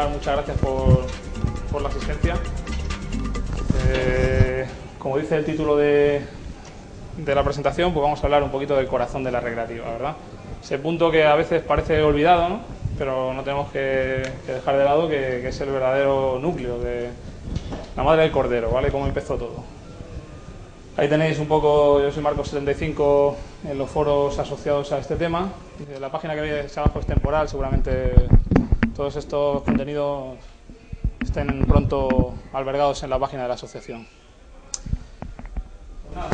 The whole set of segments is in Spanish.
empezar, muchas gracias por la asistencia. Como dice el título de la presentación, pues vamos a hablar un poquito del corazón de la recreativa, ¿verdad? Ese punto que a veces parece olvidado, ¿no? Pero no tenemos que dejar de lado que es el verdadero núcleo de la madre del cordero, ¿vale? Cómo empezó todo. Ahí tenéis un poco, yo soy Marcos75 en los foros asociados a este tema. La página que veis abajo es temporal, seguramente todos estos contenidos estén pronto albergados en la página de la asociación. Nada,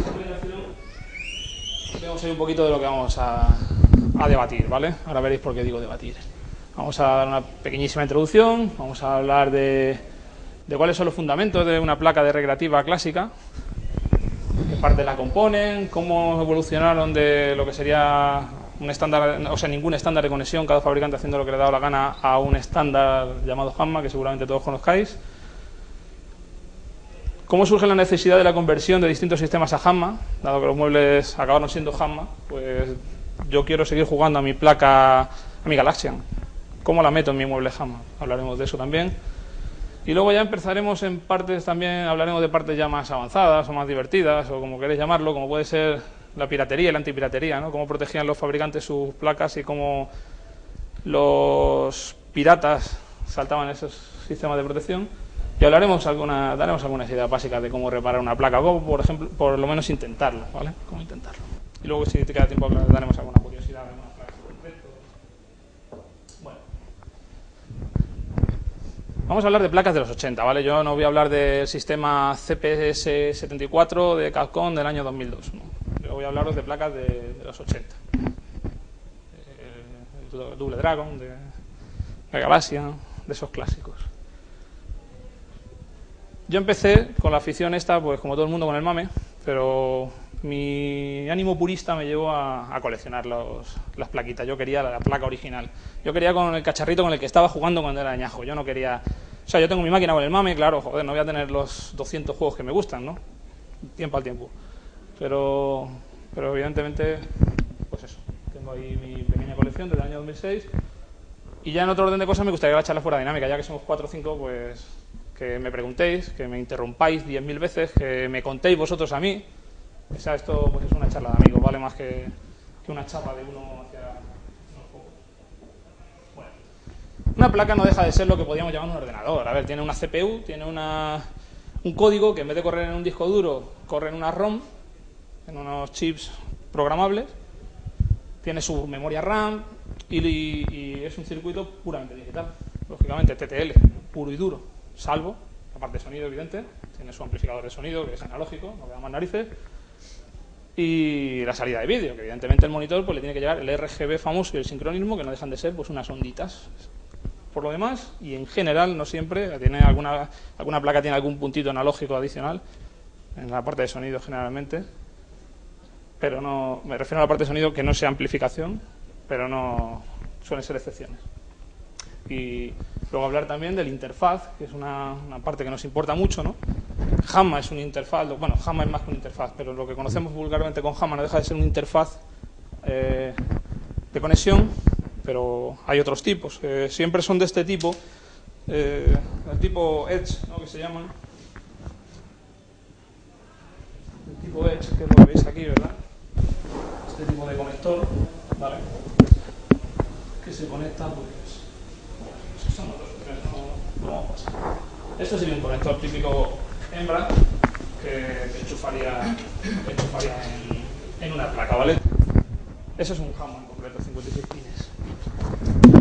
vemos ahí un poquito de lo que vamos a debatir, ¿vale? Ahora veréis por qué digo debatir. Vamos a dar una pequeñísima introducción, vamos a hablar de cuáles son los fundamentos de una placa de recreativa clásica, qué partes la componen, cómo evolucionaron de lo que sería un estándar, o sea, ningún estándar de conexión, cada fabricante haciendo lo que le ha dado la gana, a un estándar llamado HAMA, que seguramente todos conozcáis. ¿Cómo surge la necesidad de la conversión de distintos sistemas a HAMA? Dado que los muebles acabaron siendo HAMA, pues yo quiero seguir jugando a mi placa, a mi Galaxian. ¿Cómo la meto en mi mueble HAMA? Hablaremos de eso también. Y luego ya empezaremos en partes también, hablaremos de partes ya más avanzadas o más divertidas, o como queréis llamarlo, como puede ser la piratería y la antipiratería, ¿no? Cómo protegían los fabricantes sus placas y cómo los piratas saltaban esos sistemas de protección. Y daremos algunas ideas básicas de cómo reparar una placa, o por ejemplo, por lo menos intentarlo, ¿vale? Cómo intentarlo. Y luego, si te queda tiempo, daremos alguna curiosidad de algunas placas en concreto. Bueno. Vamos a hablar de placas de los 80, ¿vale? Yo no voy a hablar del sistema CPS74 de Capcom del año 2002, ¿no? Yo voy a hablaros de placas de los 80. El Double Dragon, de la Galaxia, de esos clásicos. Yo empecé con la afición esta, pues como todo el mundo, con el mame, pero mi ánimo purista me llevó a coleccionar las plaquitas. Yo quería la placa original. Yo quería con el cacharrito con el que estaba jugando cuando era añajo. Yo no quería... O sea, yo tengo mi máquina con el mame, claro, joder, no voy a tener los 200 juegos que me gustan, ¿no? Tiempo al tiempo. Pero evidentemente, pues eso. Tengo ahí mi pequeña colección desde el año 2006. Y ya en otro orden de cosas me gustaría la charla fuera dinámica, ya que somos 4 o 5, pues... que me preguntéis, que me interrumpáis 10.000 veces, que me contéis vosotros a mí. O sea, esto pues es una charla de amigos, vale más que una chapa de uno hacia unos pocos. Bueno, una placa no deja de ser lo que podríamos llamar un ordenador. A ver, tiene una CPU, tiene un código que en vez de correr en un disco duro, corre en una ROM, en unos chips programables, tiene su memoria RAM y es un circuito puramente digital. Lógicamente TTL, puro y duro. Salvo la parte de sonido, evidente, tiene su amplificador de sonido, que es analógico, no queda más narices, y la salida de vídeo, que evidentemente el monitor pues le tiene que llevar el RGB famoso y el sincronismo, que no dejan de ser pues unas onditas. Por lo demás, y en general, no siempre, tiene alguna placa tiene algún puntito analógico adicional, en la parte de sonido generalmente, pero no, me refiero a la parte de sonido que no sea amplificación, pero no suelen ser excepciones. Y luego hablar también del interfaz, que es una parte que nos importa mucho, ¿no? HAMA es una interfaz, bueno, HAMA es más que una interfaz, pero lo que conocemos vulgarmente con HAMA no deja de ser una interfaz de conexión, pero hay otros tipos, siempre son de este tipo, el tipo Edge, ¿no? Que se llaman, el tipo Edge, que es lo que veis aquí, ¿verdad? Este tipo de conector, ¿vale? Que se conecta, pues... Esto sería un conector típico hembra que enchufaría en una placa, ¿vale? Eso es un HAMA en concreto, 56 pines.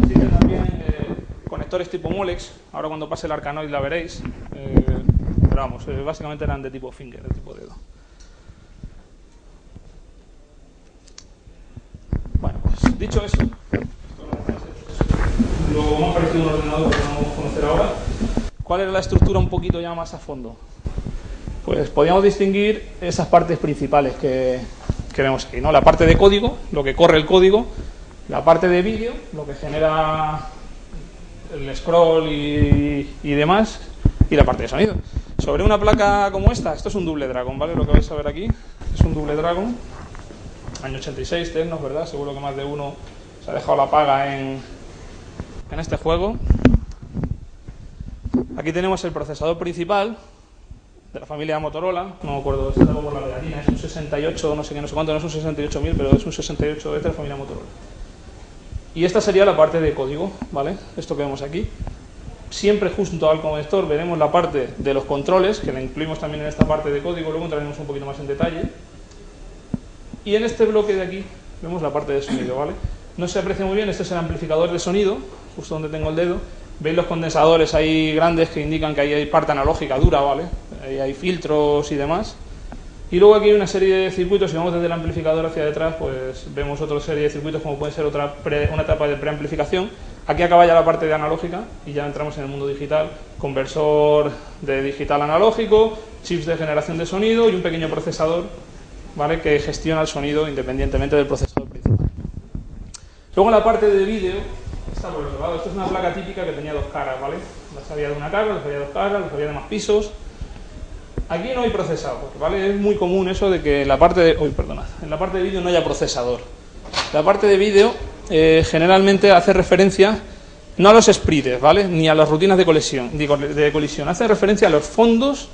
Así que también conectores tipo Molex, ahora cuando pase el Arcanoid la veréis, pero vamos, básicamente eran de tipo finger, de tipo dedo. Bueno, pues dicho eso, luego me ha parecido un ordenador que vamos a conocer ahora. ¿Cuál era la estructura un poquito ya más a fondo? Pues podíamos distinguir esas partes principales que vemos aquí, ¿no? La parte de código, lo que corre el código, la parte de vídeo, lo que genera el scroll y demás, y la parte de sonido. Sobre una placa como esta, esto es un Double Dragon, ¿vale? Lo que vais a ver aquí es un Double Dragon, año 86, Tecnos, ¿verdad? Seguro que más de uno se ha dejado la paga en este juego. Aquí tenemos el procesador principal de la familia Motorola, no me acuerdo, está por la pegatina, es un 68, no sé qué, no sé cuánto, no es un 68.000, pero es un 68 de la familia Motorola. Y esta sería la parte de código, ¿vale? Esto que vemos aquí. Siempre junto al conector veremos la parte de los controles, que la incluimos también en esta parte de código, luego entraremos un poquito más en detalle. Y en este bloque de aquí vemos la parte de sonido, ¿vale? No se aprecia muy bien, este es el amplificador de sonido, justo donde tengo el dedo. Veis los condensadores ahí grandes que indican que ahí hay parte analógica dura, ¿vale? Ahí hay filtros y demás. Y luego aquí hay una serie de circuitos, si vamos desde el amplificador hacia detrás, pues vemos otra serie de circuitos como puede ser una etapa de preamplificación. Aquí acaba ya la parte de analógica y ya entramos en el mundo digital. Conversor de digital analógico, chips de generación de sonido y un pequeño procesador, ¿vale? Que gestiona el sonido independientemente del procesador principal. Luego en la parte de vídeo, está por el otro lado. Esto es una placa típica que tenía dos caras, ¿vale? Las había de una cara, las había de dos caras, las había de más pisos. Aquí no hay procesador, ¿vale? Es muy común eso de que en la parte de... en la parte de vídeo no haya procesador. La parte de vídeo generalmente hace referencia no a los sprites, ¿vale? Ni a las rutinas de colisión. Hace referencia a los fondos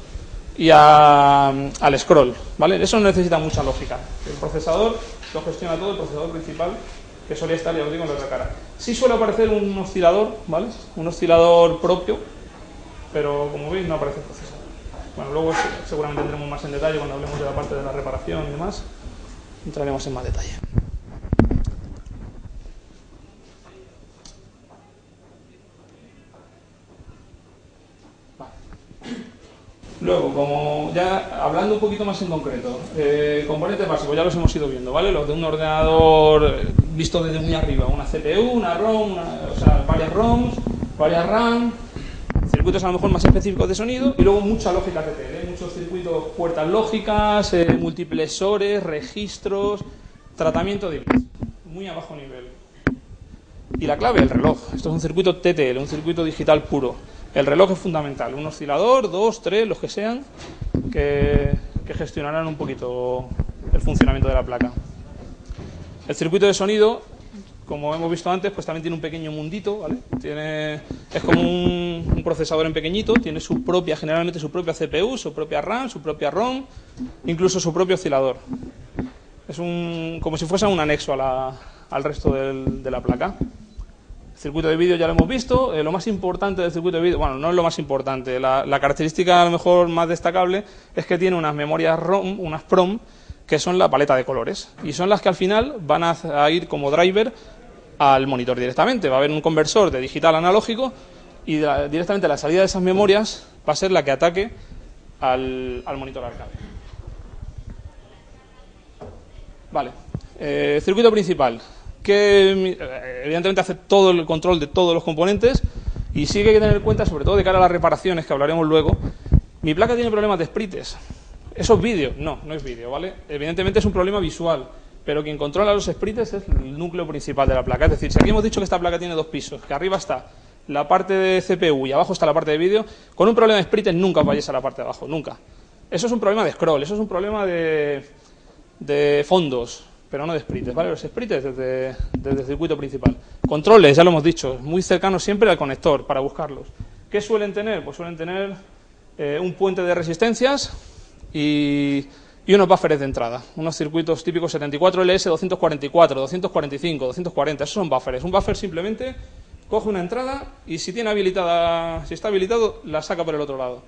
y al scroll, ¿vale? Eso no necesita mucha lógica. El procesador lo gestiona todo, el procesador principal, que solía estar, ya os digo, en la otra cara. Sí suele aparecer un oscilador, ¿vale? Un oscilador propio, pero como veis no aparece el procesador. Bueno, luego seguramente entremos más en detalle cuando hablemos de la parte de la reparación y demás. Entraremos en más detalle. Vale. Luego, como ya hablando un poquito más en concreto, componentes básicos ya los hemos ido viendo, ¿vale? Los de un ordenador visto desde muy arriba, una CPU, una ROM, o sea, varias ROMs, varias RAM, circuitos a lo mejor más específicos de sonido y luego mucha lógica TTL, muchos circuitos, puertas lógicas, multiplexores, registros, tratamiento de bits, muy a bajo nivel. Y la clave, el reloj. Esto es un circuito TTL, un circuito digital puro. El reloj es fundamental, un oscilador, 2, 3, los que sean, que gestionarán un poquito el funcionamiento de la placa. El circuito de sonido, como hemos visto antes, pues también tiene un pequeño mundito, ¿vale? Es como un procesador en pequeñito, tiene generalmente su propia CPU, su propia RAM, su propia ROM, incluso su propio oscilador. Es como si fuese un anexo al resto de la placa. El circuito de vídeo ya lo hemos visto. Lo más importante del circuito de vídeo, bueno, no es lo más importante, la característica a lo mejor más destacable es que tiene unas memorias ROM, unas PROM, que son la paleta de colores, y son las que al final van a ir como driver al monitor directamente. Va a haber un conversor de digital a analógico y directamente la salida de esas memorias va a ser la que ataque al monitor arcade. Vale, circuito principal, que evidentemente hace todo el control de todos los componentes y sí que hay que tener en cuenta, sobre todo de cara a las reparaciones que hablaremos luego. Mi placa tiene problemas de sprites. ¿Eso es vídeo? No, no es vídeo, ¿vale? Evidentemente es un problema visual, pero quien controla los sprites es el núcleo principal de la placa. Es decir, si aquí hemos dicho que esta placa tiene dos pisos, que arriba está la parte de CPU y abajo está la parte de vídeo, con un problema de sprites nunca os vayáis a la parte de abajo, nunca. Eso es un problema de scroll, eso es un problema de fondos, pero no de sprites, ¿vale? Los sprites desde el circuito principal. Controles, ya lo hemos dicho, muy cercanos siempre al conector para buscarlos. ¿Qué suelen tener? Pues suelen tener un puente de resistencias y unos buffers de entrada, unos circuitos típicos 74LS, 244, 245, 240, esos son buffers. Un buffer simplemente coge una entrada y si está habilitado, la saca por el otro lado.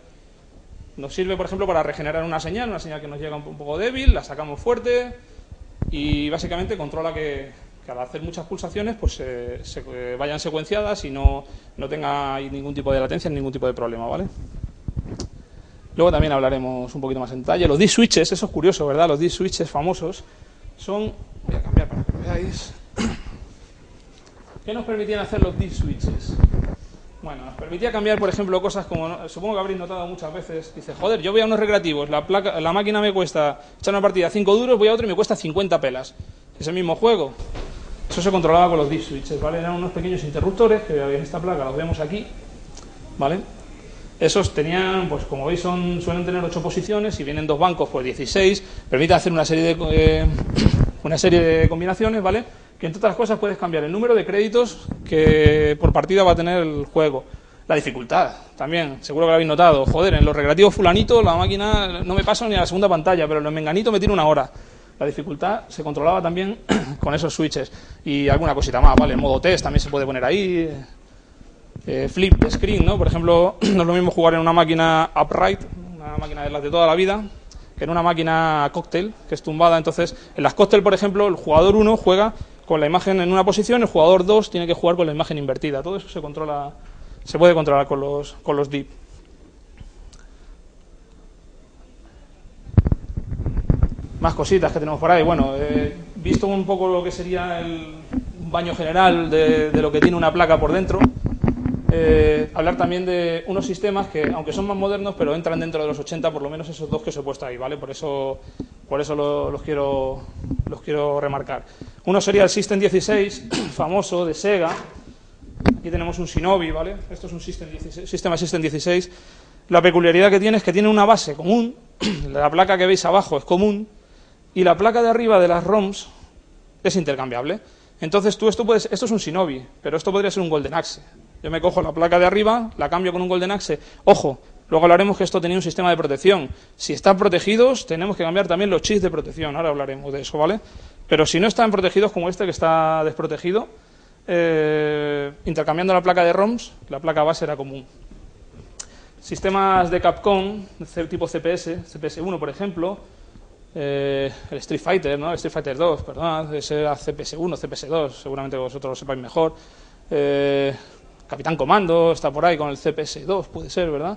Nos sirve, por ejemplo, para regenerar una señal que nos llega un poco débil, la sacamos fuerte y básicamente controla que al hacer muchas pulsaciones pues se vayan secuenciadas y no tenga ningún tipo de latencia, ningún tipo de problema, ¿vale? Luego también hablaremos un poquito más en detalle. Los D-switches, eso es curioso, ¿verdad? Los D-switches famosos son... Voy a cambiar para que lo veáis. ¿Qué nos permitían hacer los D-switches? Bueno, nos permitía cambiar, por ejemplo, cosas como... Supongo que habréis notado muchas veces. Dice, joder, yo voy a unos recreativos, la máquina me cuesta echar una partida 5 duros, voy a otro y me cuesta 50 pelas. Es el mismo juego. Eso se controlaba con los D-switches, ¿vale? Eran unos pequeños interruptores que en esta placa los vemos aquí, ¿vale? Esos tenían, pues como veis, suelen tener 8 posiciones y vienen dos bancos, pues 16, permite hacer una serie de combinaciones, ¿vale? Que entre otras cosas puedes cambiar el número de créditos que por partida va a tener el juego, La dificultad, también, seguro que lo habéis notado. Joder, en los recreativos fulanitos la máquina no me pasa ni a la segunda pantalla, pero en los menganitos me tiene una hora. La dificultad se controlaba también con esos switches. Y alguna cosita más, ¿vale? El modo test también se puede poner ahí. Flip de screen, ¿no? Por ejemplo, no es lo mismo jugar en una máquina upright, una máquina de las de toda la vida, que en una máquina cóctel, que es tumbada. Entonces, en las cóctel, por ejemplo, el jugador 1 juega con la imagen en una posición, el jugador 2 tiene que jugar con la imagen invertida. Todo eso se controla, se puede controlar con los DIP. Más cositas que tenemos por ahí. Bueno, visto un poco lo que sería un baño general de lo que tiene una placa por dentro, hablar también de unos sistemas que, aunque son más modernos, pero entran dentro de los 80, por lo menos esos dos que os he puesto ahí, ¿vale? Por eso los quiero remarcar. Uno sería el System 16, famoso, de Sega. Aquí tenemos un Shinobi, ¿vale? Esto es un sistema System 16. La peculiaridad que tiene es que tiene una base común, la placa que veis abajo es común, y la placa de arriba de las ROMs es intercambiable. Entonces esto es un Shinobi, pero esto podría ser un Golden Axe. Yo me cojo la placa de arriba, la cambio con un Golden Axe. Ojo, luego hablaremos que esto tenía un sistema de protección. Si están protegidos, tenemos que cambiar también los chips de protección. Ahora hablaremos de eso, ¿vale? Pero si no están protegidos, como este que está desprotegido, intercambiando la placa de ROMs, la placa base era común. Sistemas de Capcom, tipo CPS, CPS-1 por ejemplo, el Street Fighter, ¿no? Street Fighter 2, perdón, ese era CPS-1, CPS-2, seguramente vosotros lo sepáis mejor. Capitán Comando está por ahí con el CPS-2, puede ser, ¿verdad?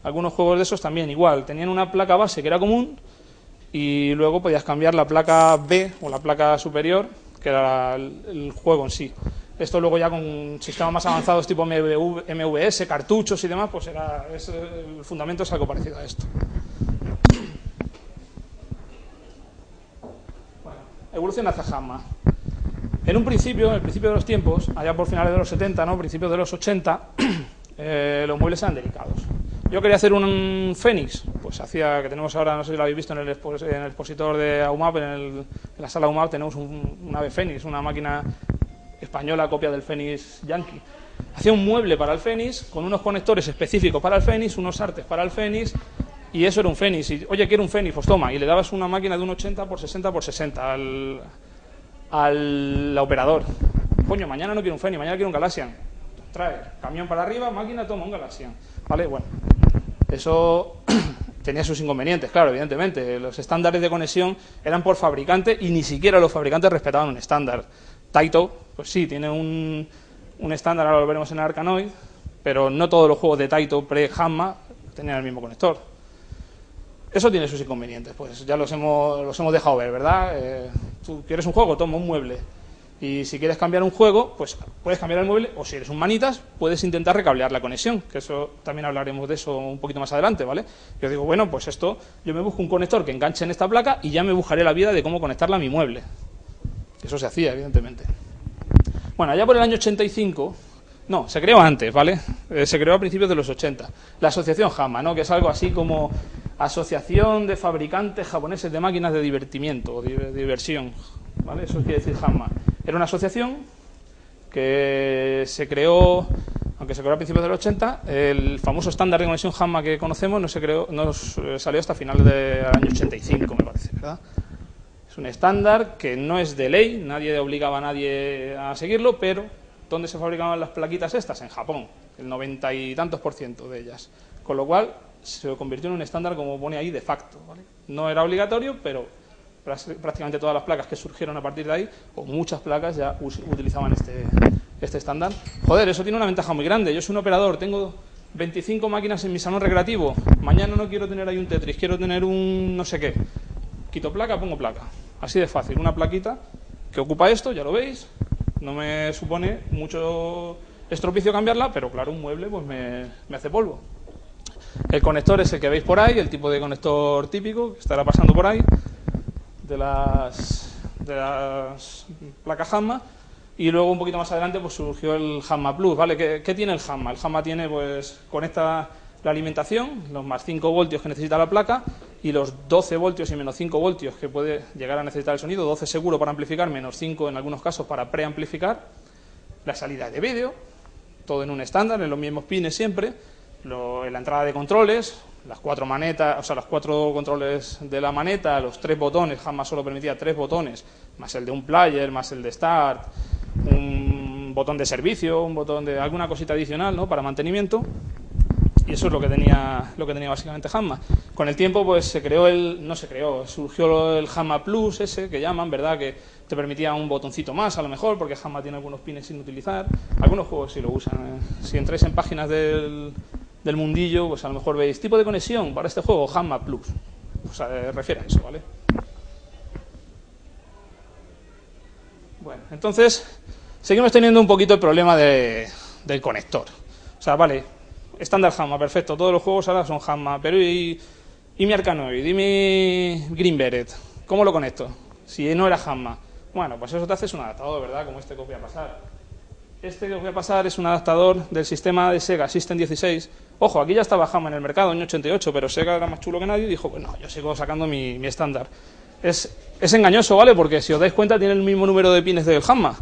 Algunos juegos de esos también igual, tenían una placa base que era común y luego podías cambiar la placa B o la placa superior, que era el juego en sí. Esto luego ya con sistemas más avanzados tipo MVS, cartuchos y demás, pues el fundamento es algo parecido a esto. Bueno, evolución hacia Hanma. En un principio, en el principio de los tiempos, allá por finales de los 70, ¿no? Principios de los 80, los muebles eran delicados. Yo quería hacer un Fénix, pues hacía, que tenemos ahora, no sé si lo habéis visto en el expositor de AUMAP, en la sala AUMAP tenemos un ave Fénix, una máquina española copia del Fénix Yankee. Hacía un mueble para el Fénix, con unos conectores específicos para el Fénix, unos artes para el Fénix, y eso era un Fénix. Y, oye, quiero un Fénix, pues toma, y le dabas una máquina de un 80 por 60 por 60 al operador. Coño, mañana no quiero un Fénix, mañana quiero un Galaxian. Trae, camión para arriba, máquina, toma un Galaxian. ¿Vale? Bueno, eso tenía sus inconvenientes, claro, evidentemente. Los estándares de conexión eran por fabricante y ni siquiera los fabricantes respetaban un estándar. Taito, pues sí, tiene un estándar, ahora lo veremos en el Arkanoid, pero no todos los juegos de Taito pre-Hanma tenían el mismo conector. Eso tiene sus inconvenientes, pues ya los hemos dejado ver, ¿verdad? Tú quieres un juego, toma un mueble. Y si quieres cambiar un juego, pues puedes cambiar el mueble, o si eres un manitas, puedes intentar recablear la conexión, que eso también hablaremos de eso un poquito más adelante, ¿vale? Yo digo, bueno, pues esto, yo me busco un conector que enganche en esta placa y ya me buscaré la vida de cómo conectarla a mi mueble. Eso se hacía, evidentemente. Bueno, allá por el año 85... No, se creó antes, ¿vale? Se creó a principios de los 80. La asociación Hanma, ¿no? Que es algo así como Asociación de Fabricantes Japoneses de Máquinas de Divertimiento o de Diversión, ¿vale? Eso quiere decir Hanma. Era una asociación que se creó, aunque se creó a principios de los 80, el famoso estándar de conexión Hanma que conocemos nos salió hasta finales del año 85, me parece, ¿verdad? Es un estándar que no es de ley, nadie obligaba a nadie a seguirlo, pero ¿dónde se fabricaban las plaquitas estas? En Japón, el 90 y tantos % de ellas. Con lo cual se convirtió en un estándar, como pone ahí, de facto, ¿vale? No era obligatorio, pero prácticamente todas las placas que surgieron a partir de ahí, o muchas placas, ya utilizaban este estándar. Joder, eso tiene una ventaja muy grande. Yo soy un operador, tengo 25 máquinas en mi salón recreativo. Mañana no quiero tener ahí un Tetris, quiero tener un no sé qué. Quito placa, pongo placa. Así de fácil. Una plaquita que ocupa esto, ya lo veis. No me supone mucho estropicio cambiarla, pero claro, un mueble pues me hace polvo. El conector es el que veis por ahí, el tipo de conector típico, que estará pasando por ahí, de las placas Hanma. Y luego un poquito más adelante pues surgió el Hanma Plus, ¿vale? ¿Qué tiene el Hanma? El Hanma tiene, pues, conecta la alimentación, los más 5 voltios que necesita la placa, y los 12 voltios y menos 5 voltios que puede llegar a necesitar el sonido, 12 seguro para amplificar, menos 5 en algunos casos para preamplificar, la salida de vídeo, todo en un estándar, en los mismos pines siempre, en la entrada de controles, las 4 manetas, o sea, los 4 controles de la maneta, los 3 botones, jamás solo permitía 3 botones, más el de un player, más el de start, un botón de servicio, un botón de alguna cosita adicional, ¿no?, para mantenimiento. Y eso es lo que tenía básicamente Hanma. Con el tiempo, pues surgió el Hanma Plus ese que llaman, ¿verdad?, que te permitía un botoncito más, a lo mejor, porque Hanma tiene algunos pines sin utilizar. Algunos juegos sí lo usan. Si entráis en páginas del mundillo, pues a lo mejor veis tipo de conexión para este juego, Hanma Plus. O sea, refiere a eso, ¿vale? Bueno, entonces seguimos teniendo un poquito el problema del conector. O sea, vale, estándar Hanma, perfecto, todos los juegos ahora son Hanma, pero ¿y mi Arkanoid? ¿Y mi Green Beret? ¿Cómo lo conecto? Si no era Hanma. Bueno, pues eso te haces un adaptador, ¿verdad? Como este que os voy a pasar. Este que os voy a pasar es un adaptador del sistema de Sega System 16. Ojo, aquí ya estaba Hanma en el mercado, en 88, pero Sega era más chulo que nadie y dijo, pues no, yo sigo sacando mi estándar. Es engañoso, ¿vale? Porque si os dais cuenta tiene el mismo número de pines del Hanma,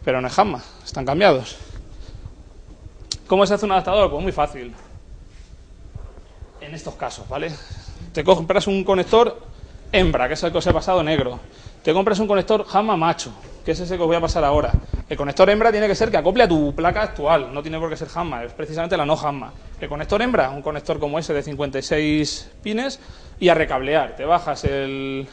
pero no es Hanma, están cambiados. ¿Cómo se hace un adaptador? Pues muy fácil. En estos casos, ¿vale? Te compras un conector hembra, que es el que os he pasado negro. Te compras un conector Hanma macho, que es ese que os voy a pasar ahora. El conector hembra tiene que ser que acople a tu placa actual, no tiene por qué ser Hanma, es precisamente la no Hanma. El conector hembra, un conector como ese de 56 pines, y a recablear. Te bajas el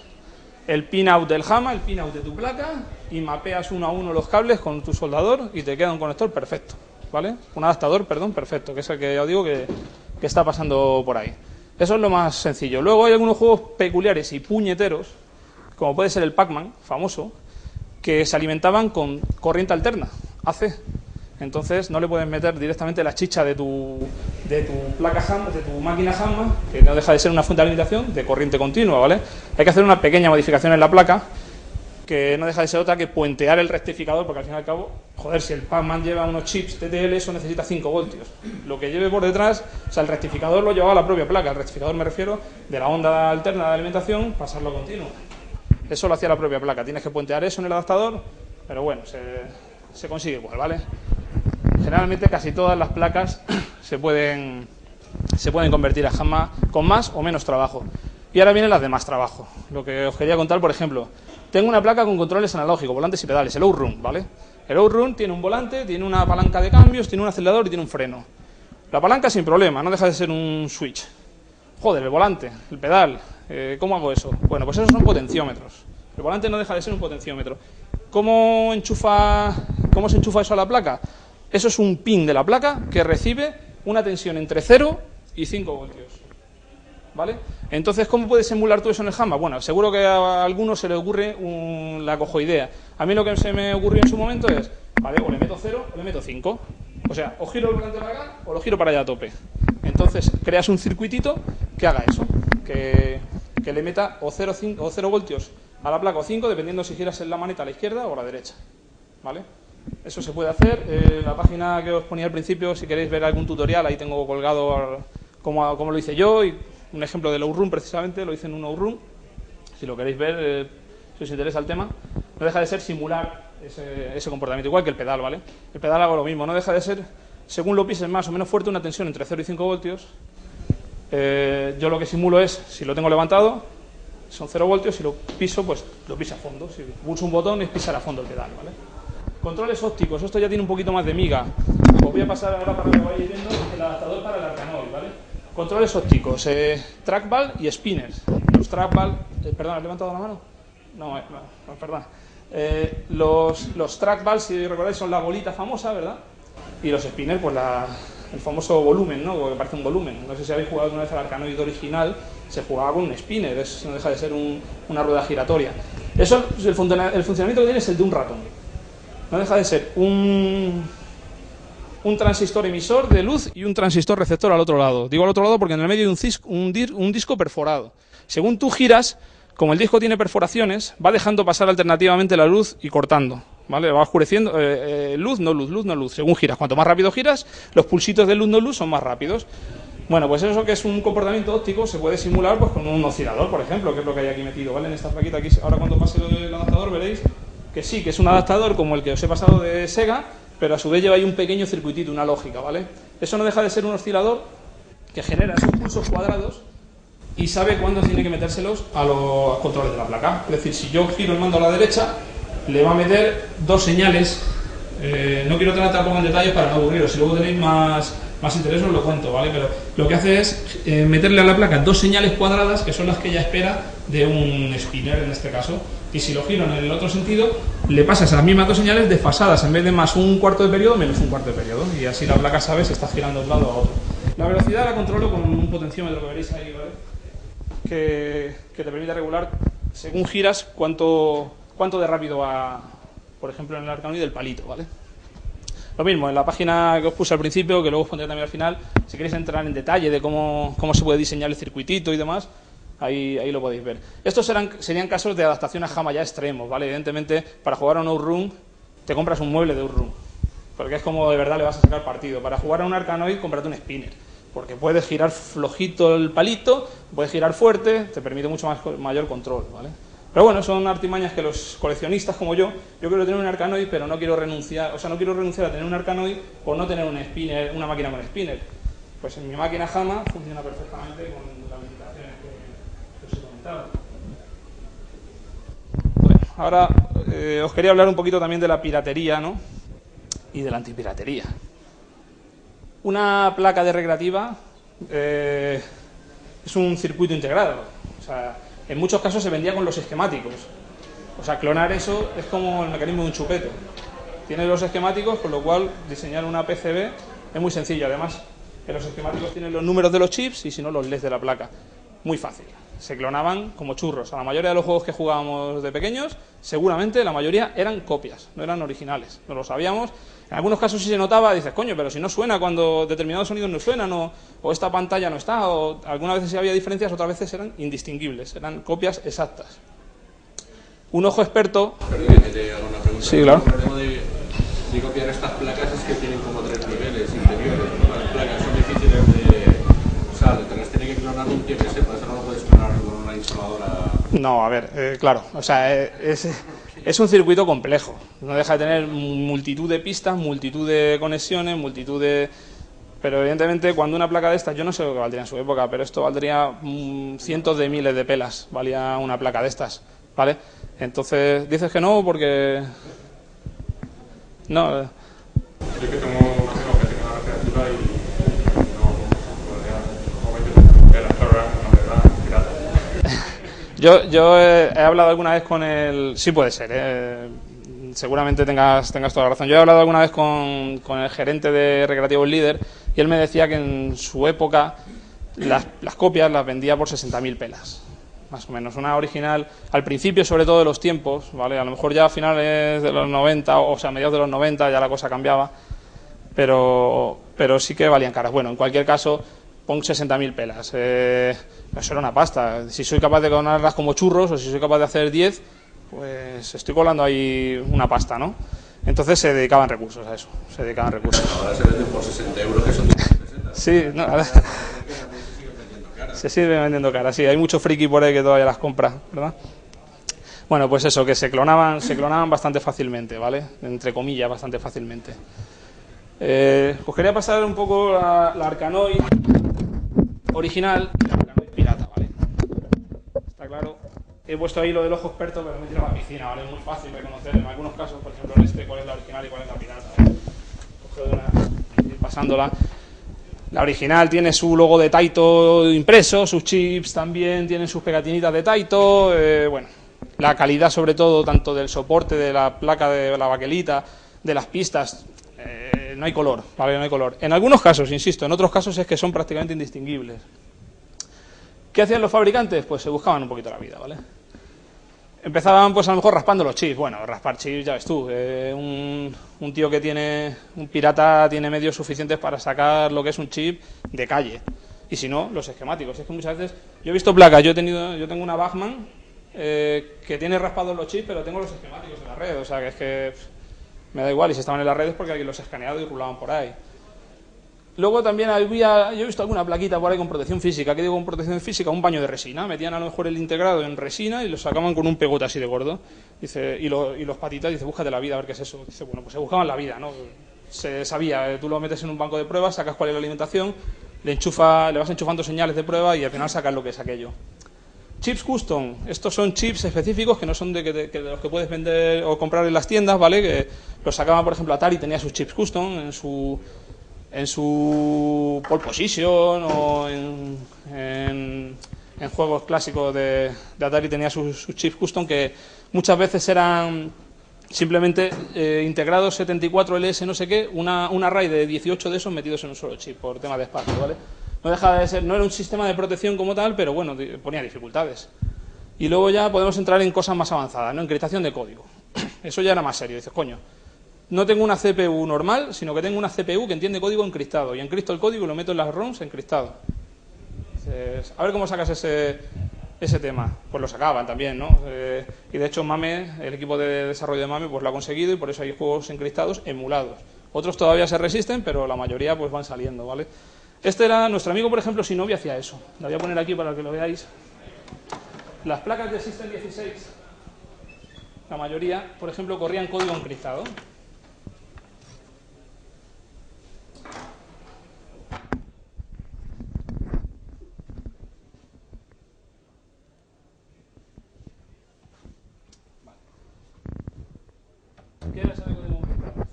pin out del Hanma, el pin out de tu placa, y mapeas uno a uno los cables con tu soldador y te queda un conector perfecto. ¿Vale? Un adaptador, perdón, perfecto, que es el que ya os digo que está pasando por ahí. Eso es lo más sencillo. Luego hay algunos juegos peculiares y puñeteros, como puede ser el Pac-Man, famoso, que se alimentaban con corriente alterna, AC. Entonces no le puedes meter directamente la chicha de tu placa Hanma, de tu máquina Hanma, que no deja de ser una fuente de alimentación de corriente continua, ¿vale? Hay que hacer una pequeña modificación en la placa, que no deja de ser otra que puentear el rectificador, porque al fin y al cabo, joder, si el Pac-Man lleva unos chips TTL, eso necesita 5 voltios. Lo que lleve por detrás, o sea, el rectificador lo llevaba la propia placa. El rectificador me refiero de la onda alterna de alimentación, pasarlo a continuo. Eso lo hacía la propia placa. Tienes que puentear eso en el adaptador, pero bueno, se consigue igual, ¿vale? Generalmente casi todas las placas se pueden convertir a Hanma con más o menos trabajo. Y ahora vienen las de más trabajo. Lo que os quería contar, por ejemplo, tengo una placa con controles analógicos, volantes y pedales, el OutRun, ¿vale? El OutRun tiene un volante, tiene una palanca de cambios, tiene un acelerador y tiene un freno. La palanca sin problema, no deja de ser un switch. Joder, el volante, el pedal, ¿cómo hago eso? Bueno, pues esos son potenciómetros. El volante no deja de ser un potenciómetro. ¿Cómo se enchufa eso a la placa? Eso es un pin de la placa que recibe una tensión entre 0 y 5 voltios. ¿Vale? Entonces, ¿cómo puedes emular tú eso en el Hanma? Bueno, seguro que a algunos se le ocurre la cojoidea. A mí lo que se me ocurrió en su momento es, vale, o le meto 0 o le meto 5. O sea, o giro el volante para acá o lo giro para allá a tope. Entonces, creas un circuitito que haga eso, que le meta o 0 voltios a la placa o 5, dependiendo si giras en la maneta a la izquierda o a la derecha. ¿Vale? Eso se puede hacer. La página que os ponía al principio, si queréis ver algún tutorial, ahí tengo colgado cómo lo hice yo, y un ejemplo del OutRun precisamente, lo hice en un OutRun. Si lo queréis ver, si os interesa el tema, no deja de ser simular ese comportamiento, igual que el pedal, ¿vale? El pedal hago lo mismo, no deja de ser, según lo pises más o menos fuerte, una tensión entre 0 y 5 voltios. Yo lo que simulo es, si lo tengo levantado, son 0 voltios, si lo piso, pues lo piso a fondo. Si pulso un botón es pisar a fondo el pedal, ¿vale? Controles ópticos, esto ya tiene un poquito más de miga. Os voy a pasar ahora para que vayáis viendo el adaptador para el Arkanoid, ¿vale? Controles ópticos, trackball y spinners. Los trackball, perdón, ¿has levantado la mano? No, perdón. Los trackball, si recordáis, son la bolita famosa, ¿verdad? Y los spinners, pues el famoso volumen, ¿no? Porque parece un volumen. No sé si habéis jugado alguna vez al Arkanoid original, se jugaba con un spinner, no deja de ser una rueda giratoria. Eso, el funcionamiento que tiene es el de un ratón. No deja de ser un transistor emisor de luz y un transistor receptor al otro lado. Digo al otro lado porque en el medio hay un disco perforado. Según tú giras, como el disco tiene perforaciones, va dejando pasar alternativamente la luz y cortando, ¿vale? Va oscureciendo, luz, no luz, luz, no luz. Según giras, cuanto más rápido giras, los pulsitos de luz, no luz son más rápidos. Bueno, pues eso que es un comportamiento óptico se puede simular pues con un oscilador, por ejemplo, que es lo que hay aquí metido, ¿vale? En esta plaquita aquí, ahora cuando pase el adaptador veréis que sí, que es un adaptador como el que os he pasado de Sega, pero a su vez lleva ahí un pequeño circuitito, una lógica, ¿vale? Eso no deja de ser un oscilador que genera esos pulsos cuadrados y sabe cuándo tiene que metérselos a los controles de la placa. Es decir, si yo giro el mando a la derecha, le va a meter dos señales. No quiero tener tampoco en detalles para no aburriros, si luego tenéis más interés os lo cuento, ¿vale? Pero lo que hace es meterle a la placa dos señales cuadradas que son las que ella espera de un spinner en este caso, y si lo giro en el otro sentido le pasa esas mismas dos señales desfasadas, en vez de más un cuarto de periodo menos un cuarto de periodo, y así la placa sabe si está girando de un lado a otro. La velocidad la controlo con un potenciómetro que veréis ahí, ¿vale? Que te permite regular según giras cuánto de rápido va, por ejemplo en el Arcanoid del palito, ¿vale? Lo mismo, en la página que os puse al principio, que luego os pondré también al final, si queréis entrar en detalle de cómo se puede diseñar el circuitito y demás, ahí lo podéis ver. Estos serían casos de adaptación a Hama ya extremos, ¿vale? Evidentemente, para jugar a un outrun, te compras un mueble de outrun, porque es como de verdad le vas a sacar partido. Para jugar a un Arcanoid, cómprate un spinner, porque puedes girar flojito el palito, puedes girar fuerte, te permite mucho mayor control, ¿vale? Pero bueno, son artimañas que los coleccionistas como yo quiero tener un Arcanoid, pero no quiero renunciar, a tener un Arcanoid por no tener un spinner, una máquina con spinner. Pues en mi máquina Hama funciona perfectamente con las limitaciones que os he comentado. Bueno, ahora os quería hablar un poquito también de la piratería, ¿no? Y de la antipiratería. Una placa de recreativa es un circuito integrado, o sea, en muchos casos se vendía con los esquemáticos. O sea, clonar eso es como el mecanismo de un chupete. Tiene los esquemáticos, con lo cual diseñar una PCB es muy sencillo. Además, en los esquemáticos tienen los números de los chips y si no los LEDs de la placa. Muy fácil. Se clonaban como churros. A la mayoría de los juegos que jugábamos de pequeños, seguramente la mayoría eran copias, no eran originales. No lo sabíamos. En algunos casos sí se notaba, dices, coño, pero si no suena cuando determinados sonidos no suenan, o esta pantalla no está, o algunas veces sí había diferencias, otras veces eran indistinguibles, eran copias exactas. Un ojo experto... Perdón, que te haga una pregunta. Sí, claro. El problema de copiar estas placas es que tienen como tres niveles inferiores, ¿no? Las placas son difíciles de... O sea, tiene que clonar un tío que sepa, eso no lo puedes clonar con una insoladora... No, a ver, claro, o sea, es un circuito complejo, no deja de tener multitud de pistas, multitud de conexiones, multitud de... Pero evidentemente cuando una placa de estas, yo no sé lo que valdría en su época, pero esto valdría cientos de miles de pelas, valía una placa de estas, ¿vale? Entonces, dices que no porque... No... Yo que tengo un amigo que tiene una recreativa y no podría explorar una verdad pirata. Yo he hablado alguna vez con el... Sí puede ser, seguramente tengas toda la razón. Yo he hablado alguna vez con el gerente de Recreativos Líder y él me decía que en su época las copias las vendía por 60.000 pelas, más o menos. Una original, al principio sobre todo de los tiempos, ¿vale? A lo mejor ya a finales de los 90, o sea, a mediados de los 90 ya la cosa cambiaba, pero sí que valían caras. Bueno, en cualquier caso, pon 60.000 pelas. Eso era una pasta. Si soy capaz de clonarlas como churros, o si soy capaz de hacer 10, pues estoy colando ahí una pasta, ¿no? Entonces se dedicaban recursos a eso, Ahora se venden por 60 euros, que son 60. Sí, no, ahora... Se sigue vendiendo cara, sí, hay mucho friki por ahí que todavía las compra, ¿verdad? Bueno, pues eso, que se clonaban bastante fácilmente, ¿vale? Entre comillas, bastante fácilmente. Pues quería pasar un poco la Arcanoid original y la Arcanoid pirata, ¿vale? Está claro. He puesto ahí lo del ojo experto, pero me he tirado a la piscina, ¿vale? Es muy fácil reconocer en algunos casos, por ejemplo en este, cuál es la original y cuál es la pirata, ¿vale? Cojo de una, ir pasándola. La original tiene su logo de Taito impreso, sus chips también tienen sus pegatinitas de Taito, bueno, la calidad sobre todo, tanto del soporte de la placa de la baquelita, de las pistas, no hay color, ¿vale? No hay color. En algunos casos, insisto, en otros casos es que son prácticamente indistinguibles. ¿Qué hacían los fabricantes? Pues se buscaban un poquito la vida, ¿vale? Empezaban pues a lo mejor raspando los chips. Bueno, raspar chips, ya ves tú, un tío que tiene, un pirata tiene medios suficientes para sacar lo que es un chip de calle. Y si no, los esquemáticos. Es que muchas veces, yo he visto placas, yo tengo una Bachmann que tiene raspados los chips, pero tengo los esquemáticos en la red. O sea que es que me da igual, y si estaban en las redes porque alguien los ha escaneado y rulaban por ahí. Luego también yo he visto alguna plaquita por ahí con protección física. ¿Qué digo con protección física? Un paño de resina. Metían a lo mejor el integrado en resina y lo sacaban con un pegote así de gordo. Dice, y los patitas, dice, búscate la vida, a ver qué es eso. Dice, bueno, pues se buscaban la vida, ¿no? se sabía, tú lo metes en un banco de pruebas, sacas cuál es la alimentación, le vas enchufando señales de prueba y al final sacas lo que es aquello. Chips custom, estos son chips específicos que no son de los que puedes vender o comprar en las tiendas, ¿vale? Que los sacaba, por ejemplo, Atari tenía sus chips custom en su pole position o en juegos clásicos de Atari tenía sus chips custom que muchas veces eran simplemente integrados 74 LS no sé qué, un array de 18 de esos metidos en un solo chip por tema de espacio, ¿vale? No dejaba de ser, no era un sistema de protección como tal, pero bueno, ponía dificultades. Y luego ya podemos entrar en cosas más avanzadas, ¿no? Encriptación de código. Eso ya era más serio, dices, coño, no tengo una CPU normal, sino que tengo una CPU que entiende código encriptado, y encripto el código y lo meto en las ROMs encriptado. Dices, a ver cómo sacas ese tema. Pues lo sacaban también, ¿no? Y de hecho MAME, el equipo de desarrollo de MAME, pues lo ha conseguido y por eso hay juegos encriptados emulados. Otros todavía se resisten, pero la mayoría pues van saliendo, ¿vale? Este era nuestro amigo, por ejemplo, Shinobi hacía eso. Lo voy a poner aquí para que lo veáis. Las placas de System 16, la mayoría, por ejemplo, corrían código encriptado. ¿Qué era ese código encriptado?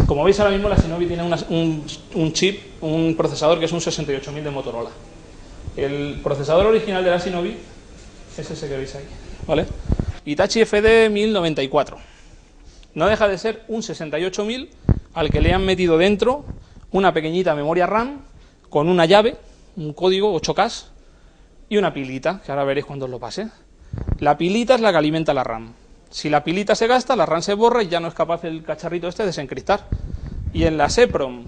Como veis ahora mismo la Shinobi tiene un chip, un procesador que es un 68000 de Motorola. El procesador original de la Shinobi es ese que veis ahí, ¿vale? Hitachi FD 1094. No deja de ser un 68000 al que le han metido dentro una pequeñita memoria RAM con una llave, un código 8K y una pilita, que ahora veréis cuando os lo pase. La pilita es la que alimenta la RAM. Si la pilita se gasta, la RAM se borra y ya no es capaz el cacharrito este de desencriptar. Y en la EPROM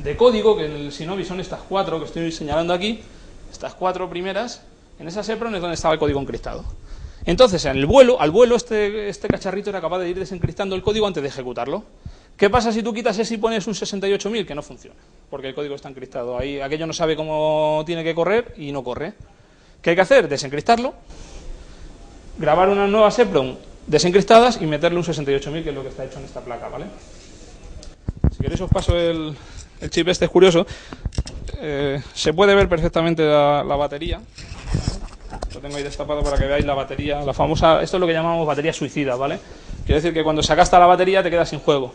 de código, que en el Shinobi son estas 4 que estoy señalando aquí, estas 4 primeras, en esas EPROM es donde estaba el código encriptado. Entonces, al vuelo, este cacharrito era capaz de ir desencriptando el código antes de ejecutarlo. ¿Qué pasa si tú quitas ese y pones un 68000? Que no funciona, porque el código está encriptado. Ahí aquello no sabe cómo tiene que correr y no corre. ¿Qué hay que hacer? Desencriptarlo, grabar unas nuevas EPROM desencriptadas y meterle un 68000, que es lo que está hecho en esta placa, ¿vale? Si queréis os paso el chip este, es curioso. Se puede ver perfectamente la batería. Lo tengo ahí destapado para que veáis la batería, la famosa, esto es lo que llamamos batería suicida, ¿vale? Quiere decir que cuando se gasta la batería te quedas sin juego.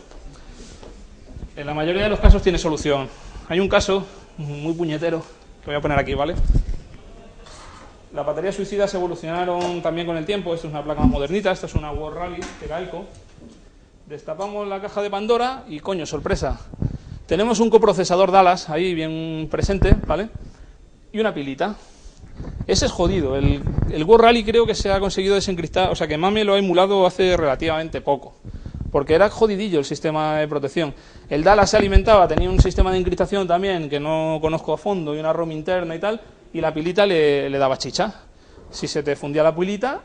En la mayoría de los casos tiene solución. Hay un caso muy puñetero, que voy a poner aquí, ¿vale? Las baterías suicidas evolucionaron también con el tiempo. Esto es una placa más modernita, esta es una World Rally de Galco. Destapamos la caja de Pandora y, coño, sorpresa, tenemos un coprocesador Dallas ahí bien presente, ¿vale? Y una pilita. Ese es jodido. El World Rally creo que se ha conseguido desencriptar, o sea que MAME lo ha emulado hace relativamente poco, porque era jodidillo el sistema de protección. El Dallas se alimentaba, tenía un sistema de encriptación también que no conozco a fondo y una ROM interna y tal, y la pilita le daba chicha. Si se te fundía la pilita,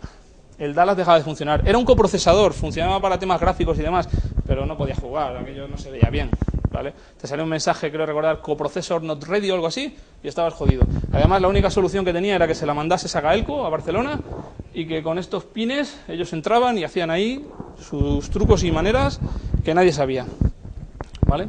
el Dallas dejaba de funcionar. Era un coprocesador, funcionaba para temas gráficos y demás, pero no podía jugar, aquello no se veía bien, ¿vale? Te salía un mensaje, creo recordar, coprocessor not ready o algo así, y estabas jodido. Además, la única solución que tenía era que se la mandases a Gaelco, a Barcelona, y que con estos pines ellos entraban y hacían ahí sus trucos y maneras que nadie sabía, ¿vale?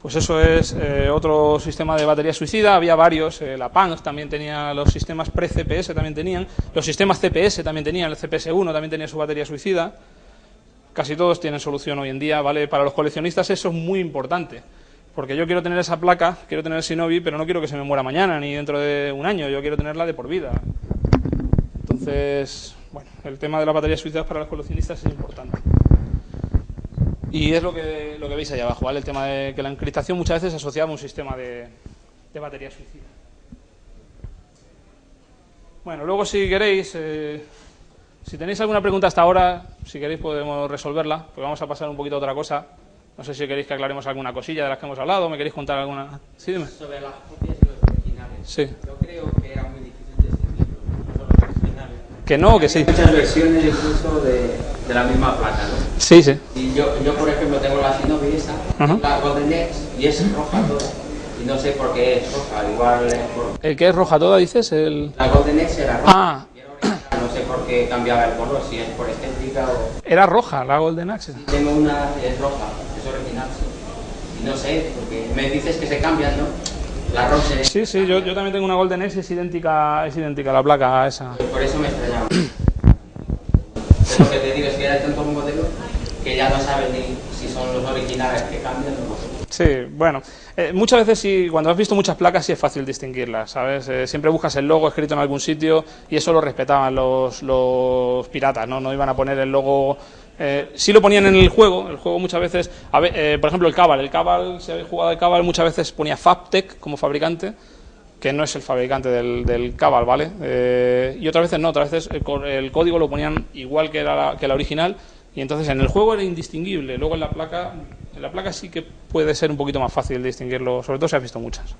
Pues eso es otro sistema de batería suicida. Había varios, la PANG también tenía, los sistemas pre-CPS también tenían, los sistemas CPS también tenían, el CPS-1 también tenía su batería suicida. Casi todos tienen solución hoy en día, ¿vale? Para los coleccionistas eso es muy importante, porque yo quiero tener esa placa, quiero tener el Shinobi, pero no quiero que se me muera mañana ni dentro de un año, yo quiero tenerla de por vida. Entonces, bueno, el tema de las baterías suicidas para los coleccionistas es importante. Y es lo que veis ahí abajo, ¿vale? El tema de que la encriptación muchas veces se asociaba a un sistema de batería suicida. Bueno, luego si queréis, si tenéis alguna pregunta hasta ahora, si queréis podemos resolverla, pues vamos a pasar un poquito a otra cosa. No sé si queréis que aclaremos alguna cosilla de las que hemos hablado, ¿me queréis contar alguna? Sí, dime. Sobre las copias y los originales. Sí. Yo creo que era muy difícil distinguirlo, no solo los originales. Que no, que sí. Muchas versiones incluso de la misma placa, ¿no? Sí, sí. Y yo por ejemplo, tengo la Shinobi esa, la Golden X, y es roja toda. Y no sé por qué es roja, igual es por... ¿El que es roja toda, dices? La Golden X era roja. Ah. Y era original, no sé por qué cambiaba el color, si es por estética o... Era roja la Golden Axe. Tengo una, es roja, es original, sí. Y no sé, porque me dices que se cambian, ¿no? La ROM se... Sí, sí, yo también tengo una Golden Axe, es idéntica a la placa a esa. Por eso me extrañaba. Es lo que te digo, es que hay tantos modelos que ya no saben ni si son los originales que cambian o no. Sí, bueno, muchas veces sí, cuando has visto muchas placas sí es fácil distinguirlas, ¿sabes? Siempre buscas el logo escrito en algún sitio y eso lo respetaban los piratas, ¿no? No iban a poner el logo... sí lo ponían en el juego muchas veces, por ejemplo el Cabal, si habéis jugado el Cabal, muchas veces ponía Fabtech como fabricante, que no es el fabricante del Cabal, ¿vale? Y otras veces no, otras veces el código lo ponían igual que la original, y entonces en el juego era indistinguible. Luego en la placa sí que puede ser un poquito más fácil distinguirlo, sobre todo si has visto muchas.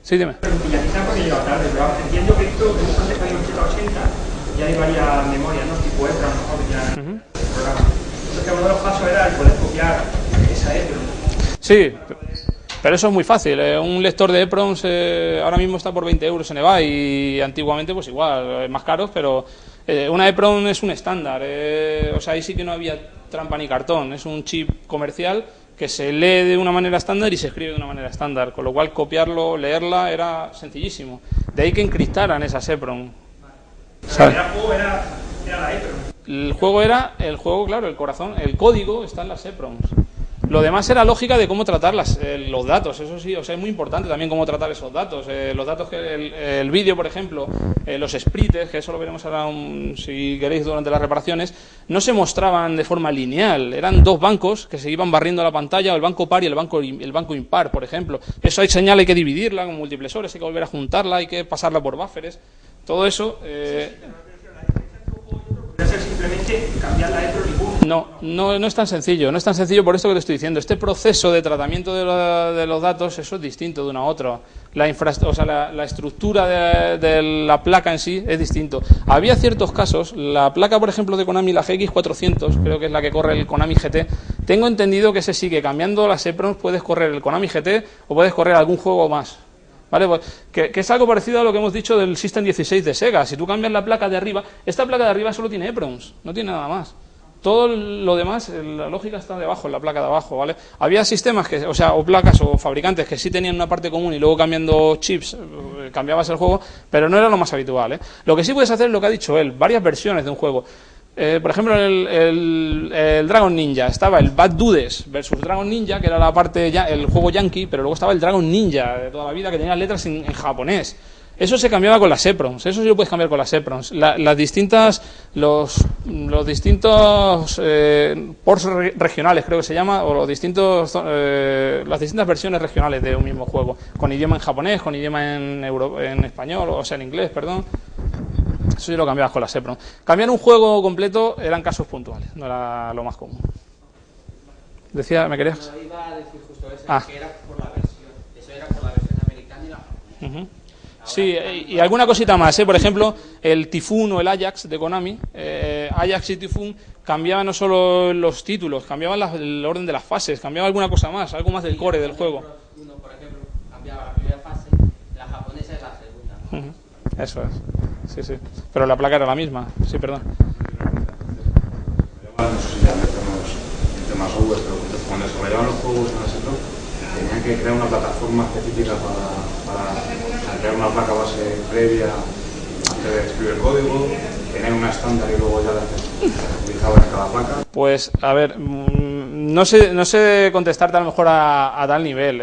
Sí, dime. Ya quizá porque llega tarde, pero entiendo que esto, que es antes de 80, ya hay varias memorias, ¿no? Tipo EPROM, ¿no? Que ya el programa. Entonces, que uno de los pasos era el poder copiar esa EPROM. Sí, pero eso es muy fácil. Un lector de EPROMs ahora mismo está por 20 euros en eBay y antiguamente pues igual, más caros, pero una EPROM es un estándar. O sea, ahí sí que no había trampa ni cartón. Es un chip comercial que se lee de una manera estándar y se escribe de una manera estándar, con lo cual copiarlo, leerla era sencillísimo. De ahí que encriptaran esas EPROM. El juego era la EPROM. El juego, claro, el corazón, el código está en las EPROMs. Lo demás era lógica de cómo tratar los datos, eso sí, o sea, es muy importante también cómo tratar esos datos. Los datos que el vídeo, por ejemplo, los sprites, que eso lo veremos ahora si queréis durante las reparaciones, no se mostraban de forma lineal, eran dos bancos que se iban barriendo la pantalla, el banco par y el banco impar, por ejemplo. Eso hay señal, hay que dividirla con multiplexores, hay que volver a juntarla, hay que pasarla por buffers, todo eso... Podría ser simplemente cambiar la EPROM y punto. No es tan sencillo, no es tan sencillo por esto que te estoy diciendo. Este proceso de tratamiento de los datos, eso es distinto de uno a otro. La estructura de la placa en sí es distinto. Había ciertos casos, la placa, por ejemplo, de Konami, la GX400, creo que es la que corre el Konami GT, tengo entendido que se sigue cambiando las EPROMs, puedes correr el Konami GT o puedes correr algún juego más. ¿Vale? Pues, que es algo parecido a lo que hemos dicho del System 16 de Sega. Si tú cambias la placa de arriba, esta placa de arriba solo tiene EPROMs, no tiene nada más. Todo lo demás, la lógica está debajo, en la placa de abajo, ¿vale? Había sistemas o placas o fabricantes que sí tenían una parte común y luego cambiando chips cambiabas el juego, pero no era lo más habitual, ¿eh? Lo que sí puedes hacer es lo que ha dicho él, varias versiones de un juego. Por ejemplo, el Dragon Ninja, estaba el Bad Dudes versus Dragon Ninja, que era el juego yankee, pero luego estaba el Dragon Ninja de toda la vida, que tenía letras en japonés. Eso se cambiaba con las EPROMs, eso sí lo puedes cambiar con las EPROMs. Los distintos ports regionales, creo que se llama, o las distintas versiones regionales de un mismo juego, con idioma en japonés, con idioma en español, o sea, en inglés, perdón. Eso sí lo cambiabas con las EPROMs. Cambiar un juego completo eran casos puntuales, no era lo más común. Decía, ¿me querías? No, iba a decir justo eso, que era por la versión. Eso era por la versión americana y la japonesa. Sí, y alguna cosita más, por ejemplo, el Typhoon o el Ajax de Konami, Ajax y Typhoon cambiaban no solo los títulos, cambiaban el orden de las fases, cambiaban alguna cosa más, algo más del core del juego. Uno, por ejemplo, cambiaba la primera fase, la japonesa es la segunda. Eso es, sí. Pero la placa era la misma, sí, perdón. No sé si ya metemos en temas software, pero cuando desarrollaban los juegos en la SEPROM, tenían que crear una plataforma específica para crear una placa base previa antes de escribir el código, tener una estándar y luego ya la utilizaban en cada placa. Pues, a ver, no sé contestarte a lo mejor a tal nivel.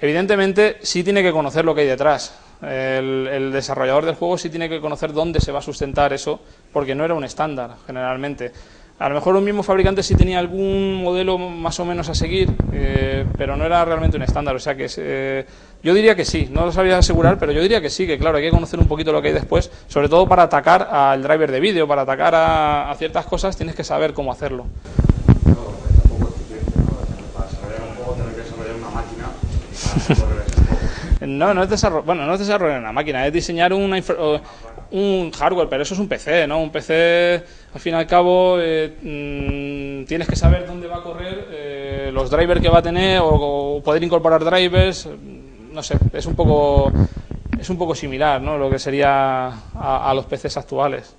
Evidentemente, sí tiene que conocer lo que hay detrás. El desarrollador del juego sí tiene que conocer dónde se va a sustentar eso, porque no era un estándar, generalmente. A lo mejor un mismo fabricante sí tenía algún modelo más o menos a seguir, pero no era realmente un estándar. O sea que yo diría que sí, no lo sabía asegurar, pero yo diría que sí, que claro, hay que conocer un poquito lo que hay después, sobre todo para atacar al driver de vídeo, para atacar a ciertas cosas, tienes que saber cómo hacerlo. Tampoco es suficiente, ¿no? Para desarrollar un juego tener que desarrollar una máquina para correr ese juego. No es desarrollar una máquina, es diseñar un hardware, pero eso es un PC, ¿no? Un PC, al fin y al cabo, tienes que saber dónde va a correr, los drivers que va a tener, o poder incorporar drivers, no sé, es un poco similar, ¿no? Lo que sería a los PCs actuales.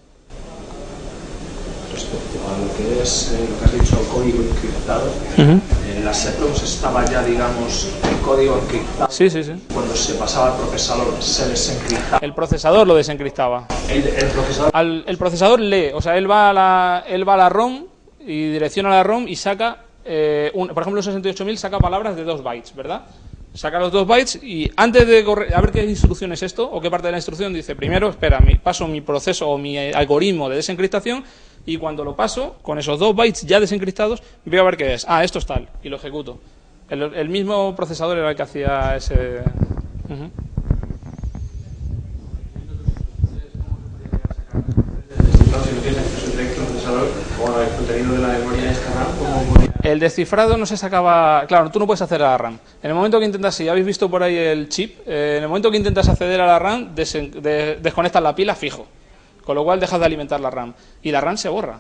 respecto a lo que es lo que has dicho, el código encriptado. En las EPROMs estaba ya, digamos, el código encriptado. Sí. Cuando se pasaba al procesador, se desencriptaba. El procesador lo desencriptaba. El procesador lee, o sea, él va a la ROM y direcciona la ROM y saca, por ejemplo, el 68000 saca palabras de 2 bytes, ¿verdad? Saca los 2 bytes y antes de correr, a ver qué instrucción es esto o qué parte de la instrucción, dice primero, espera, paso mi proceso o mi algoritmo de desencriptación y cuando lo paso, con esos 2 bytes ya desencriptados, veo a ver qué es. Ah, esto es tal, y lo ejecuto. El mismo procesador era el que hacía ese... El descifrado no se sacaba... Claro, tú no puedes acceder a la RAM. En el momento que intentas, si habéis visto por ahí el chip, en el momento que intentas acceder a la RAM, desconectas la pila fijo. Con lo cual dejas de alimentar la RAM. Y la RAM se borra.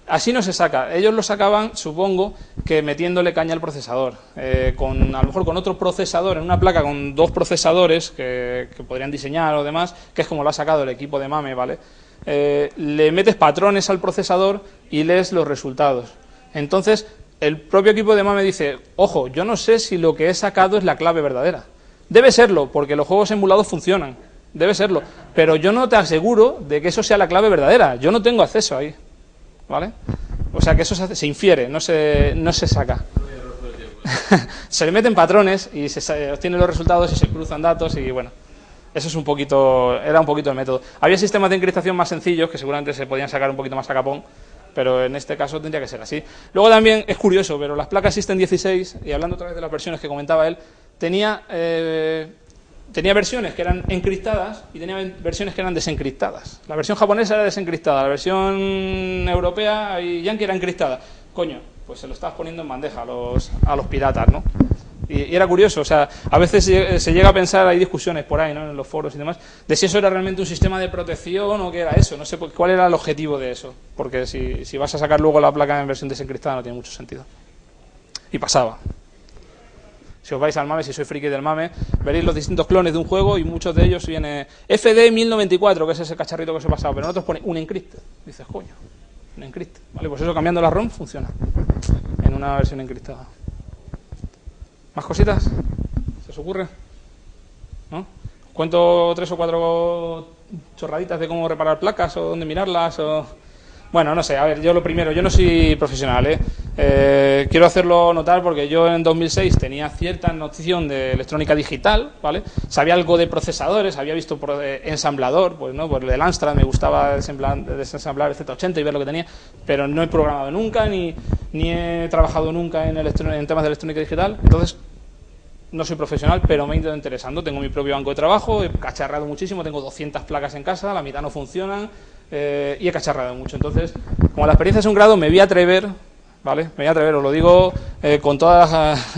Así no se saca. Ellos lo sacaban, supongo, que metiéndole caña al procesador. A lo mejor con otro procesador, en una placa con 2 procesadores que podrían diseñar o demás, que es como lo ha sacado el equipo de MAME, ¿vale? Le metes patrones al procesador y lees los resultados. Entonces, el propio equipo de MAME dice, ojo, yo no sé si lo que he sacado es la clave verdadera. Debe serlo, porque los juegos emulados funcionan. Debe serlo. Pero yo no te aseguro de que eso sea la clave verdadera. Yo no tengo acceso ahí. ¿Vale? O sea que eso se infiere, no se saca. Se le meten patrones y se obtienen los resultados y se cruzan datos y bueno. Eso es era un poquito el método. Había sistemas de encriptación más sencillos que seguramente se podían sacar un poquito más a capón, pero en este caso tendría que ser así. Luego también es curioso, pero las placas System 16, y hablando otra vez de las versiones que comentaba él, tenía versiones que eran encriptadas y tenía versiones que eran desencriptadas. La versión japonesa era desencriptada, la versión europea y yankee era encriptada. Coño, pues se lo estabas poniendo en bandeja a los piratas, ¿no? Y era curioso, o sea, a veces se llega a pensar, hay discusiones por ahí, ¿no?, en los foros y demás, de si eso era realmente un sistema de protección o qué era eso, no sé cuál era el objetivo de eso, porque si vas a sacar luego la placa en versión desencriptada no tiene mucho sentido. Y pasaba. Si os vais al MAME, si sois friki del MAME, veréis los distintos clones de un juego y muchos de ellos viene FD 1094, que es ese cacharrito que os he pasado, pero en otros pone un encrypt. Dices, coño, un encrypt. Vale, pues eso cambiando la ROM funciona en una versión encriptada. ¿Más cositas? ¿Se os ocurre? ¿No? ¿Os cuento 3 o 4 chorraditas de cómo reparar placas o dónde mirarlas? Bueno, no sé, a ver, yo lo primero, yo no soy profesional, quiero hacerlo notar porque yo en 2006 tenía cierta noción de electrónica digital, ¿vale? Sabía algo de procesadores, había visto por ensamblador, pues no, por el Amstrad me gustaba desensamblar el Z80 y ver lo que tenía, pero no he programado nunca ni he trabajado nunca en temas de electrónica digital, entonces no soy profesional, pero me he ido interesando, tengo mi propio banco de trabajo, he cacharrado muchísimo, tengo 200 placas en casa, la mitad no funcionan. Y he cacharrado mucho. Entonces, como la experiencia es un grado, me voy a atrever, ¿vale? Me voy a atrever, os lo digo con todos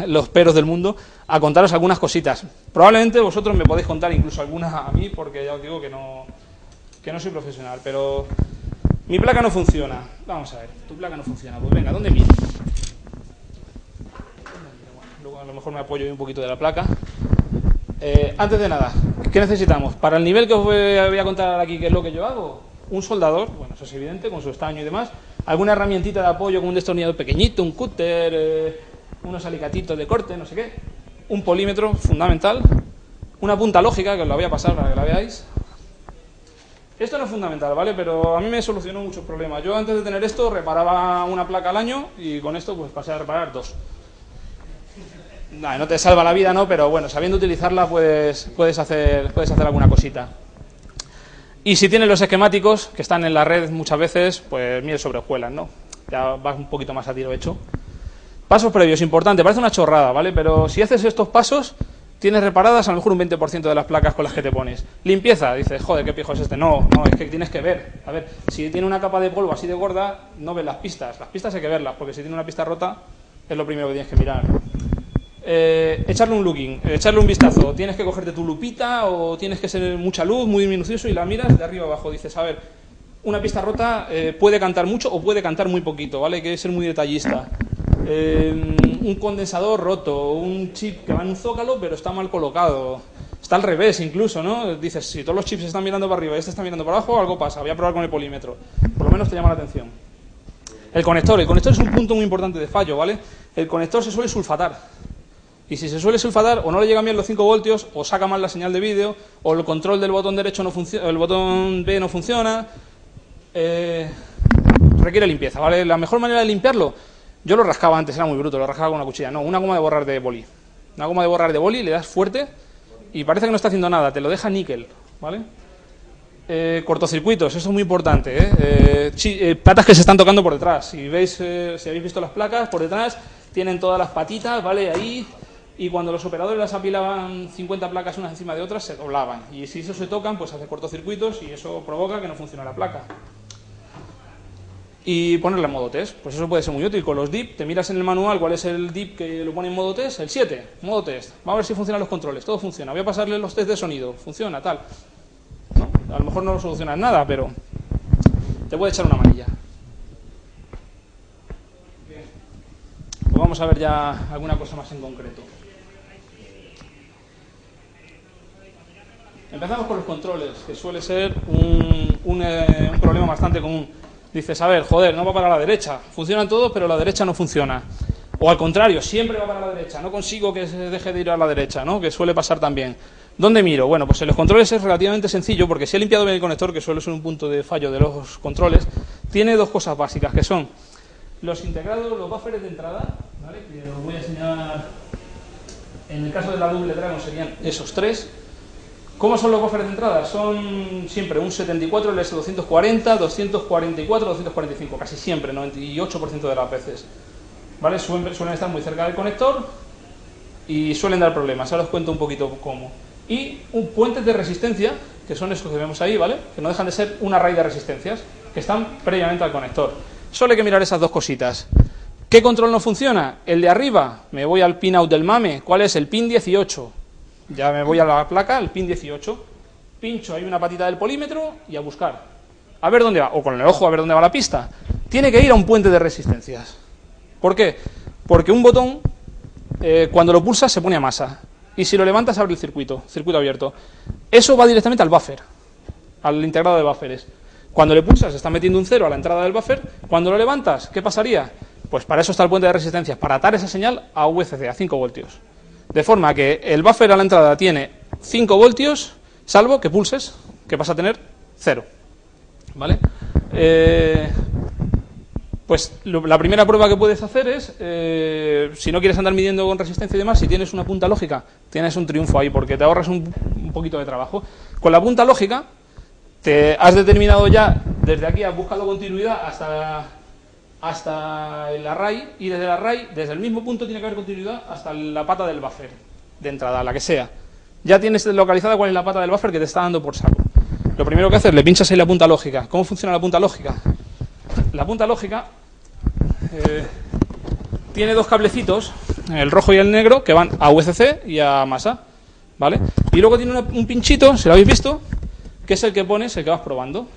los peros del mundo, a contaros algunas cositas. Probablemente vosotros me podéis contar incluso algunas a mí, porque ya os digo que no soy profesional, pero mi placa no funciona. Vamos a ver, tu placa no funciona. Pues venga, ¿dónde miro? Luego a lo mejor me apoyo un poquito de la placa. Antes de nada, ¿qué necesitamos? Para el nivel que os voy a contar aquí, ¿qué es lo que yo hago? Un soldador, bueno, eso es evidente, con su estaño y demás, alguna herramientita de apoyo como un destornillador pequeñito, un cúter, unos alicatitos de corte, no sé qué, un polímetro fundamental, una punta lógica, que os la voy a pasar para que la veáis. Esto no es fundamental, ¿vale? Pero a mí me solucionó muchos problemas. Yo antes de tener esto reparaba una placa al año y con esto pues pasé a reparar 2. No te salva la vida, ¿no? Pero bueno, sabiendo utilizarla puedes hacer alguna cosita. Y si tienes los esquemáticos, que están en la red muchas veces, pues miel sobre hojuelas, ¿no? Ya vas un poquito más a tiro hecho. Pasos previos, importante, parece una chorrada, ¿vale? Pero si haces estos pasos, tienes reparadas a lo mejor un 20% de las placas con las que te pones. Limpieza, dices, joder, ¿qué pijo es este? No, es que tienes que ver. A ver, si tiene una capa de polvo así de gorda, no ves las pistas. Las pistas hay que verlas, porque si tiene una pista rota, es lo primero que tienes que mirar. Echarle un looking, echarle un vistazo. Tienes que cogerte tu lupita o tienes que ser mucha luz, muy minucioso y la miras de arriba abajo. Dices, a ver, una pista rota puede cantar mucho o puede cantar muy poquito, ¿vale? Hay que ser muy detallista. Un condensador roto, un chip que va en un zócalo pero está mal colocado. Está al revés incluso, ¿no? Dices, si todos los chips están mirando para arriba y este está mirando para abajo, algo pasa. Voy a probar con el polímetro. Por lo menos te llama la atención. El conector es un punto muy importante de fallo, ¿vale? El conector se suele sulfatar. Y si se suele sulfatar, o no le llegan bien los 5 voltios, o saca mal la señal de vídeo, o el control del botón derecho no funciona, el botón B no funciona. Requiere limpieza, ¿vale? La mejor manera de limpiarlo, yo lo rascaba antes, era muy bruto, lo rascaba con una cuchilla. No, una goma de borrar de boli. Una goma de borrar de boli, le das fuerte y parece que no está haciendo nada, te lo deja níquel, ¿vale? Cortocircuitos, eso es muy importante, platas que se están tocando por detrás. Si veis, si habéis visto las placas, por detrás tienen todas las patitas, ¿vale? Ahí, y cuando los operadores las apilaban 50 placas unas encima de otras, se doblaban. Y si eso se tocan, pues hace cortocircuitos y eso provoca que no funcione la placa. Y ponerla en modo test, pues eso puede ser muy útil. Con los DIP, te miras en el manual cuál es el DIP que lo pone en modo test, el 7, modo test. Vamos a ver si funcionan los controles, todo funciona. Voy a pasarle los test de sonido, funciona, tal. No, a lo mejor no lo solucionas nada, pero te puede echar una manilla. Bien. Pues vamos a ver ya alguna cosa más en concreto. Empezamos con los controles, que suele ser un problema bastante común. Dices, a ver, joder, no va para la derecha. Funcionan todos, pero la derecha no funciona. O al contrario, siempre va para la derecha. No consigo que se deje de ir a la derecha, ¿no? Que suele pasar también. ¿Dónde miro? Bueno, pues en los controles es relativamente sencillo, porque si he limpiado bien el conector, que suele ser un punto de fallo de los controles, tiene dos cosas básicas, que son los integrados, los buffers de entrada, ¿vale? Que os voy a enseñar. En el caso de la Double Dragon serían esos tres. ¿Cómo son los buffers de entrada? Son siempre un 74 LS240, 244, 245, casi siempre, 98% de las veces. ¿Vale? Suelen estar muy cerca del conector y suelen dar problemas. Ahora os cuento un poquito cómo. Y puentes de resistencia, que son esos que vemos ahí, ¿vale? Que no dejan de ser un array de resistencias, que están previamente al conector. Solo hay que mirar esas dos cositas. ¿Qué control no funciona? El de arriba, me voy al pin out del MAME. ¿Cuál es? El pin 18. Ya me voy a la placa, el pin 18, pincho ahí una patita del polímetro y a buscar. A ver dónde va, o con el ojo a ver dónde va la pista. Tiene que ir a un puente de resistencias. ¿Por qué? Porque un botón, cuando lo pulsas se pone a masa. Y si lo levantas abre el circuito abierto. Eso va directamente al buffer, al integrado de buffers. Cuando le pulsas está metiendo un 0 a la entrada del buffer. Cuando lo levantas, ¿qué pasaría? Pues para eso está el puente de resistencias, para atar esa señal a VCC, a 5 voltios. De forma que el buffer a la entrada tiene 5 voltios, salvo que pulses, que vas a tener 0. ¿Vale? Pues la primera prueba que puedes hacer es, si no quieres andar midiendo con resistencia y demás, si tienes una punta lógica, tienes un triunfo ahí, porque te ahorras un poquito de trabajo. Con la punta lógica, te has determinado ya, desde aquí has buscado continuidad hasta el array, y desde el array, desde el mismo punto tiene que haber continuidad hasta la pata del buffer de entrada, la que sea. Ya tienes localizada cuál es la pata del buffer que te está dando por saco. Lo primero que haces, le pinchas ahí la punta lógica. ¿Cómo funciona la punta lógica? La punta lógica tiene dos cablecitos, el rojo y el negro, que van a VCC y a masa, ¿vale? Y luego tiene un pinchito, si lo habéis visto, que es el que pones, el que vas probando.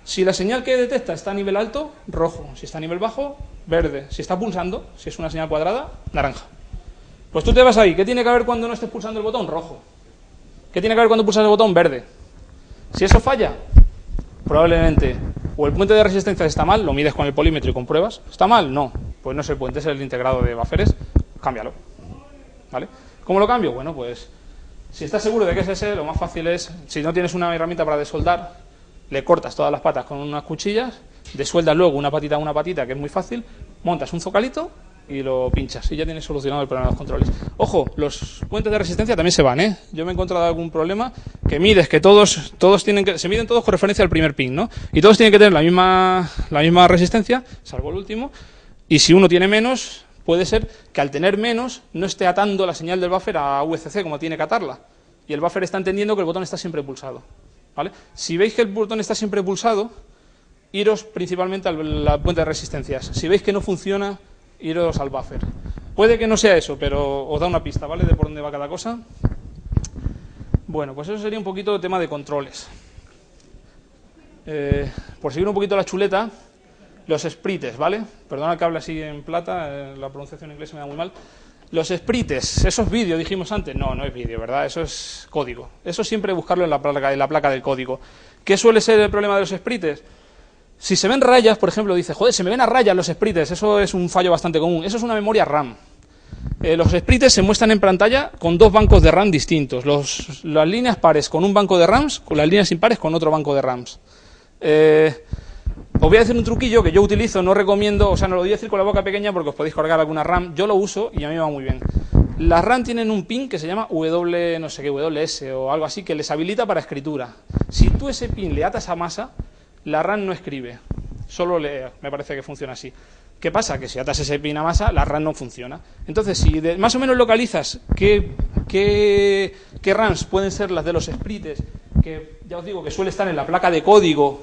Si la señal que detecta está a nivel alto, rojo. Si está a nivel bajo, verde. Si está pulsando, si es una señal cuadrada, naranja. Pues tú te vas ahí. ¿Qué tiene que haber cuando no estés pulsando el botón? Rojo. ¿Qué tiene que haber cuando pulsas el botón? Verde. Si eso falla, probablemente o el puente de resistencia está mal, lo mides con el polímetro y compruebas. ¿Está mal? No. Pues no es el puente, es el integrado de buffers. Cámbialo. ¿Vale? ¿Cómo lo cambio? Bueno, pues si estás seguro de que es ese, lo más fácil es, si no tienes una herramienta para desoldar, le cortas todas las patas con unas cuchillas, desueldas luego una patita a una patita, que es muy fácil, montas un zocalito y lo pinchas y ya tienes solucionado el problema de los controles. Ojo, los puentes de resistencia también se van, ¿eh? Yo me he encontrado algún problema que mides que todos tienen que, se miden todos con referencia al primer pin, ¿no? Y todos tienen que tener la misma resistencia, salvo el último, y si uno tiene menos, puede ser que al tener menos no esté atando la señal del buffer a VCC como tiene que atarla, y el buffer está entendiendo que el botón está siempre pulsado. ¿Vale? Si veis que el botón está siempre pulsado, iros principalmente a la puente de resistencias. Si veis que no funciona, iros al buffer. Puede que no sea eso, pero os da una pista, ¿vale? De por dónde va cada cosa. Bueno, pues eso sería un poquito de tema de controles. Por seguir un poquito la chuleta, los sprites, ¿vale? Perdona que hable así en plata, la pronunciación en inglés se me da muy mal. Los sprites, ¿eso es vídeo, dijimos antes? No, no es vídeo, ¿verdad? Eso es código. Eso siempre buscarlo en la placa del código. ¿Qué suele ser el problema de los sprites? Si se ven rayas, por ejemplo, dice, joder, se me ven a rayas los sprites, eso es un fallo bastante común. Eso es una memoria RAM. Los sprites se muestran en pantalla con dos bancos de RAM distintos. Las líneas pares con un banco de RAMs, con las líneas impares con otro banco de RAMs. Os voy a decir un truquillo que yo utilizo, no recomiendo, o sea, no lo voy a decir con la boca pequeña porque os podéis cargar alguna RAM. Yo lo uso y a mí me va muy bien. Las RAM tienen un pin que se llama W, no sé qué, WS o algo así, que les habilita para escritura. Si tú ese pin le atas a masa, la RAM no escribe, solo lee, me parece que funciona así. ¿Qué pasa? Que si atas ese pin a masa, la RAM no funciona. Entonces, si más o menos localizas qué RAMs pueden ser las de los sprites, que ya os digo que suele estar en la placa de código,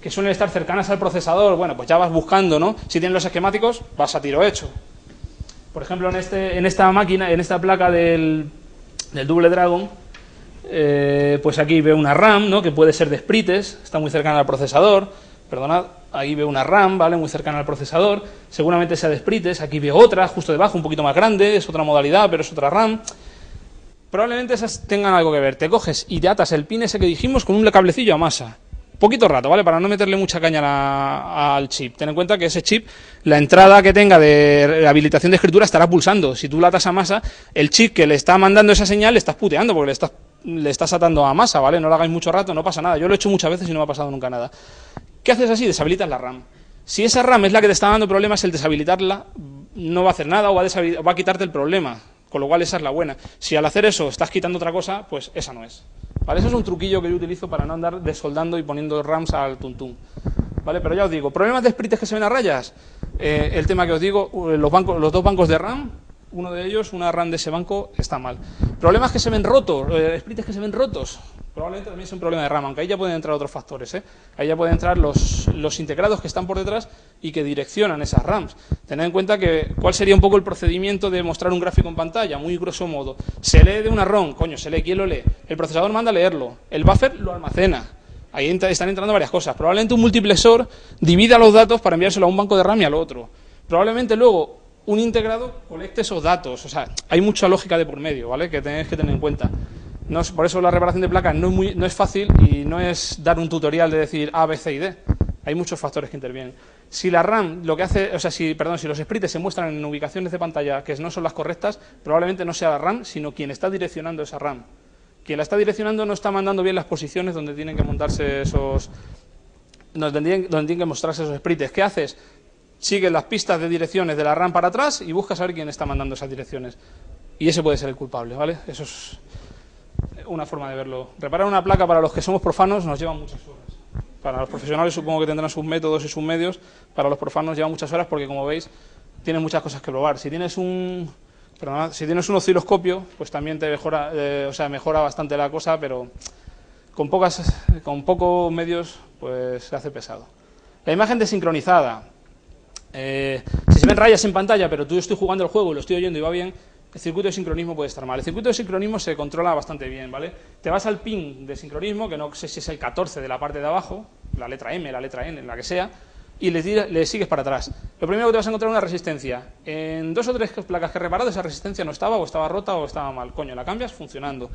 que suelen estar cercanas al procesador, bueno, pues ya vas buscando, ¿no? Si tienes los esquemáticos, vas a tiro hecho. Por ejemplo, en esta máquina, en esta placa del Double Dragon, pues aquí veo una RAM, ¿no? Que puede ser de sprites, está muy cercana al procesador. Perdonad, ahí veo una RAM, ¿vale? Muy cercana al procesador. Seguramente sea de sprites. Aquí veo otra, justo debajo, un poquito más grande, es otra modalidad, pero es otra RAM. Probablemente esas tengan algo que ver. Te coges y te atas el pin ese que dijimos con un cablecillo a masa. Poquito rato, ¿vale? Para no meterle mucha caña al chip. Ten en cuenta que ese chip, la entrada que tenga de habilitación de escritura estará pulsando. Si tú la atas a masa, el chip que le está mandando esa señal le estás puteando porque le estás atando a masa, ¿vale? No lo hagáis mucho rato, no pasa nada. Yo lo he hecho muchas veces y no me ha pasado nunca nada. ¿Qué haces así? Deshabilitas la RAM. Si esa RAM es la que te está dando problemas, el deshabilitarla no va a hacer nada o va a quitarte el problema. Con lo cual esa es la buena. Si al hacer eso estás quitando otra cosa, pues esa no es. ¿Vale? Eso es un truquillo que yo utilizo para no andar desoldando y poniendo RAMs al tuntum. ¿Vale? Pero ya os digo, problemas de sprites que se ven a rayas. El tema que os digo, los dos bancos de RAM, uno de ellos, una RAM de ese banco, está mal. Problemas que se ven rotos, sprites que se ven rotos, probablemente también es un problema de RAM, aunque ahí ya pueden entrar otros factores, ¿eh? Ahí ya pueden entrar los integrados que están por detrás y que direccionan esas RAMs. Tened en cuenta que cuál sería un poco el procedimiento de mostrar un gráfico en pantalla, muy grosso modo. Se lee de una ROM, coño, se lee, ¿quién lo lee? El procesador manda a leerlo, el buffer lo almacena. Ahí están entrando varias cosas. Probablemente un multiplexor divida los datos para enviárselo a un banco de RAM y al otro. Probablemente luego un integrado colecte esos datos. O sea, hay mucha lógica de por medio, ¿vale? Que tenéis que tener en cuenta. Por eso la reparación de placas no es fácil y no es dar un tutorial de decir A, B, C y D. Hay muchos factores que intervienen. Si la RAM lo que hace, o sea, si los sprites se muestran en ubicaciones de pantalla que no son las correctas, probablemente no sea la RAM, sino quien está direccionando esa RAM. Quien la está direccionando no está mandando bien las posiciones donde tienen que montarse donde tienen que mostrarse esos sprites. ¿Qué haces? Sigues las pistas de direcciones de la RAM para atrás y buscas a ver quién está mandando esas direcciones. Y ese puede ser el culpable, ¿vale? Eso es una forma de verlo. Reparar una placa para los que somos profanos nos lleva muchas horas. Para los profesionales supongo que tendrán sus métodos y sus medios. Para los profanos lleva muchas horas porque, como veis, tienen muchas cosas que probar. Si tienes un osciloscopio, pues también te mejora bastante la cosa, pero con pocos medios pues se hace pesado. La imagen desincronizada. Si se ven rayas en pantalla, pero tú estoy jugando el juego y lo estoy oyendo y va bien, el circuito de sincronismo puede estar mal. El circuito de sincronismo se controla bastante bien, ¿vale? Te vas al pin de sincronismo, que no sé si es el 14 de la parte de abajo, la letra M, la letra N, la que sea, y le sigues para atrás. Lo primero que te vas a encontrar es una resistencia. En 2 o 3 placas que he reparado, esa resistencia no estaba, o estaba rota, o estaba mal. Coño, la cambias funcionando.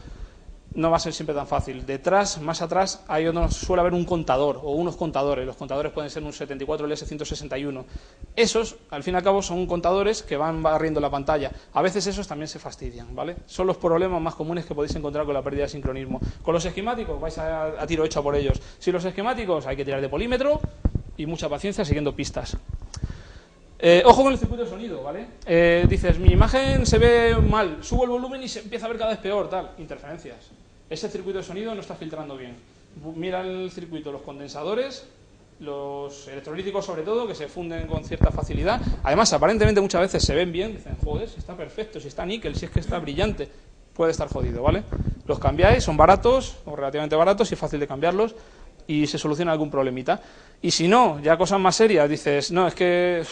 No va a ser siempre tan fácil. Detrás, más atrás, suele haber un contador o unos contadores. Los contadores pueden ser un 74LS161. Esos, al fin y al cabo, son contadores que van barriendo la pantalla. A veces esos también se fastidian, ¿vale? Son los problemas más comunes que podéis encontrar con la pérdida de sincronismo. Con los esquemáticos vais a tiro hecho por ellos. Si los esquemáticos hay que tirar de polímetro y mucha paciencia siguiendo pistas. Ojo con el circuito de sonido, ¿vale? Dices, mi imagen se ve mal, subo el volumen y se empieza a ver cada vez peor, tal. Interferencias. Ese circuito de sonido no está filtrando bien. Mira el circuito, los condensadores, los electrolíticos sobre todo, que se funden con cierta facilidad. Además, aparentemente muchas veces se ven bien, dicen, joder, si está perfecto, si está níquel, si es que está brillante, puede estar jodido, ¿vale? Los cambiáis, son baratos, o relativamente baratos, y es fácil de cambiarlos, y se soluciona algún problemita. Y si no, ya cosas más serias, dices, no, es que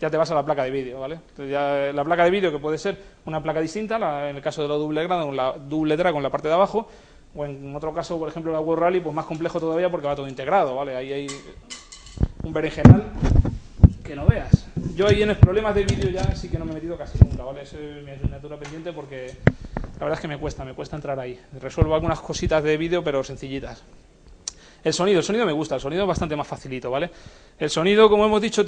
ya te vas a la placa de vídeo, ¿vale? Entonces ya la placa de vídeo, que puede ser una placa distinta, en el caso de la Double Dragon, la parte de abajo, o en otro caso, por ejemplo, la World Rally, pues más complejo todavía porque va todo integrado, ¿vale? Ahí hay un berenjenal que no veas. Yo ahí en los problemas de vídeo ya sí que no me he metido casi nunca, ¿vale? Es mi asignatura pendiente porque la verdad es que me cuesta entrar ahí. Resuelvo algunas cositas de vídeo, pero sencillitas. El sonido me gusta, el sonido es bastante más facilito, ¿vale? El sonido, como hemos dicho,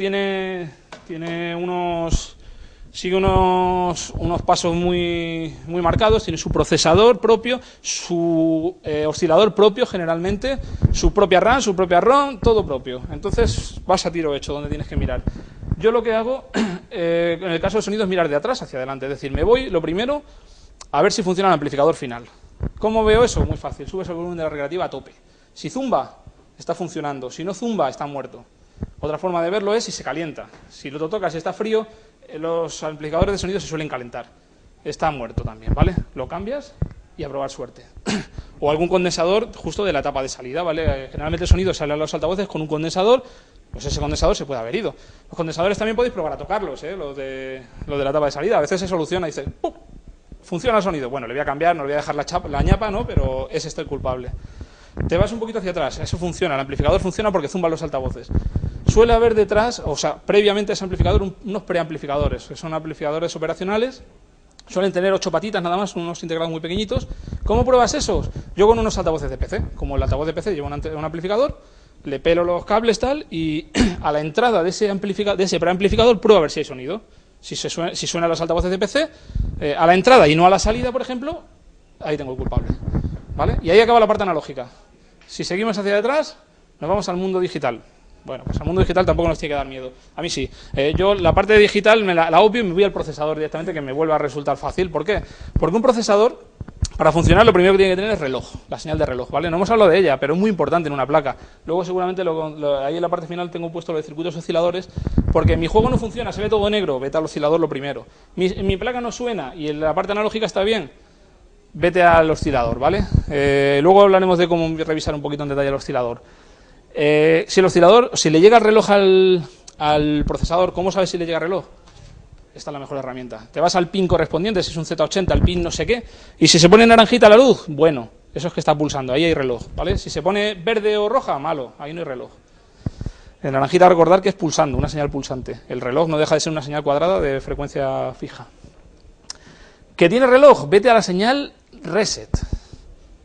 sigue unos pasos muy marcados, tiene su procesador propio, su oscilador propio generalmente, su propia RAM, su propia ROM, todo propio. Entonces vas a tiro hecho donde tienes que mirar. Yo lo que hago, en el caso del sonido, es mirar de atrás hacia adelante, es decir, me voy, lo primero, a ver si funciona el amplificador final. ¿Cómo veo eso? Muy fácil, subes el volumen de la recreativa a tope. Si zumba, está funcionando, si no zumba, está muerto. Otra forma de verlo es si se calienta. Si lo tocas y está frío, los amplificadores de sonido se suelen calentar. Está muerto también, ¿vale? Lo cambias y a probar suerte. O algún condensador justo de la etapa de salida, ¿vale? Generalmente el sonido sale a los altavoces con un condensador, pues ese condensador se puede haber ido. Los condensadores también podéis probar a tocarlos, los de la etapa de salida. A veces se soluciona y dice, ¡pum! Funciona el sonido. Bueno, le voy a cambiar, no le voy a dejar la ñapa, ¿no? Pero es este el culpable. Te vas un poquito hacia atrás, eso funciona, el amplificador funciona porque zumban los altavoces. Suele haber detrás, o sea, previamente a ese amplificador, unos preamplificadores, que son amplificadores operacionales, suelen tener 8 patitas nada más, unos integrados muy pequeñitos. ¿Cómo pruebas esos? Yo con unos altavoces de PC, como el altavoz de PC lleva un amplificador, le pelo los cables tal, y a la entrada de ese preamplificador pruebo a ver si hay sonido. Si suenan los altavoces de PC, a la entrada y no a la salida, por ejemplo, ahí tengo el culpable, ¿vale? Y ahí acaba la parte analógica. Si seguimos hacia detrás, nos vamos al mundo digital. Bueno, pues al mundo digital tampoco nos tiene que dar miedo. A mí sí. Yo la parte de digital la obvio y me voy al procesador directamente, que me vuelve a resultar fácil. ¿Por qué? Porque un procesador, para funcionar, lo primero que tiene que tener es reloj, la señal de reloj, ¿vale? No hemos hablado de ella, pero es muy importante en una placa. Luego seguramente ahí en la parte final tengo puesto lo de circuitos osciladores, porque mi juego no funciona, se ve todo negro, vete al oscilador lo primero. Mi placa no suena y en la parte analógica está bien, vete al oscilador, ¿vale? Luego hablaremos de cómo revisar un poquito en detalle el oscilador. Si le llega el reloj al procesador, ¿cómo sabes si le llega el reloj? Esta es la mejor herramienta. Te vas al pin correspondiente, si es un Z80, al pin no sé qué, y si se pone naranjita la luz, bueno, eso es que está pulsando, ahí hay reloj, ¿vale? Si se pone verde o roja, malo, ahí no hay reloj. En naranjita recordar que es pulsando, una señal pulsante. El reloj no deja de ser una señal cuadrada de frecuencia fija. ¿Que tiene reloj? Vete a la señal reset.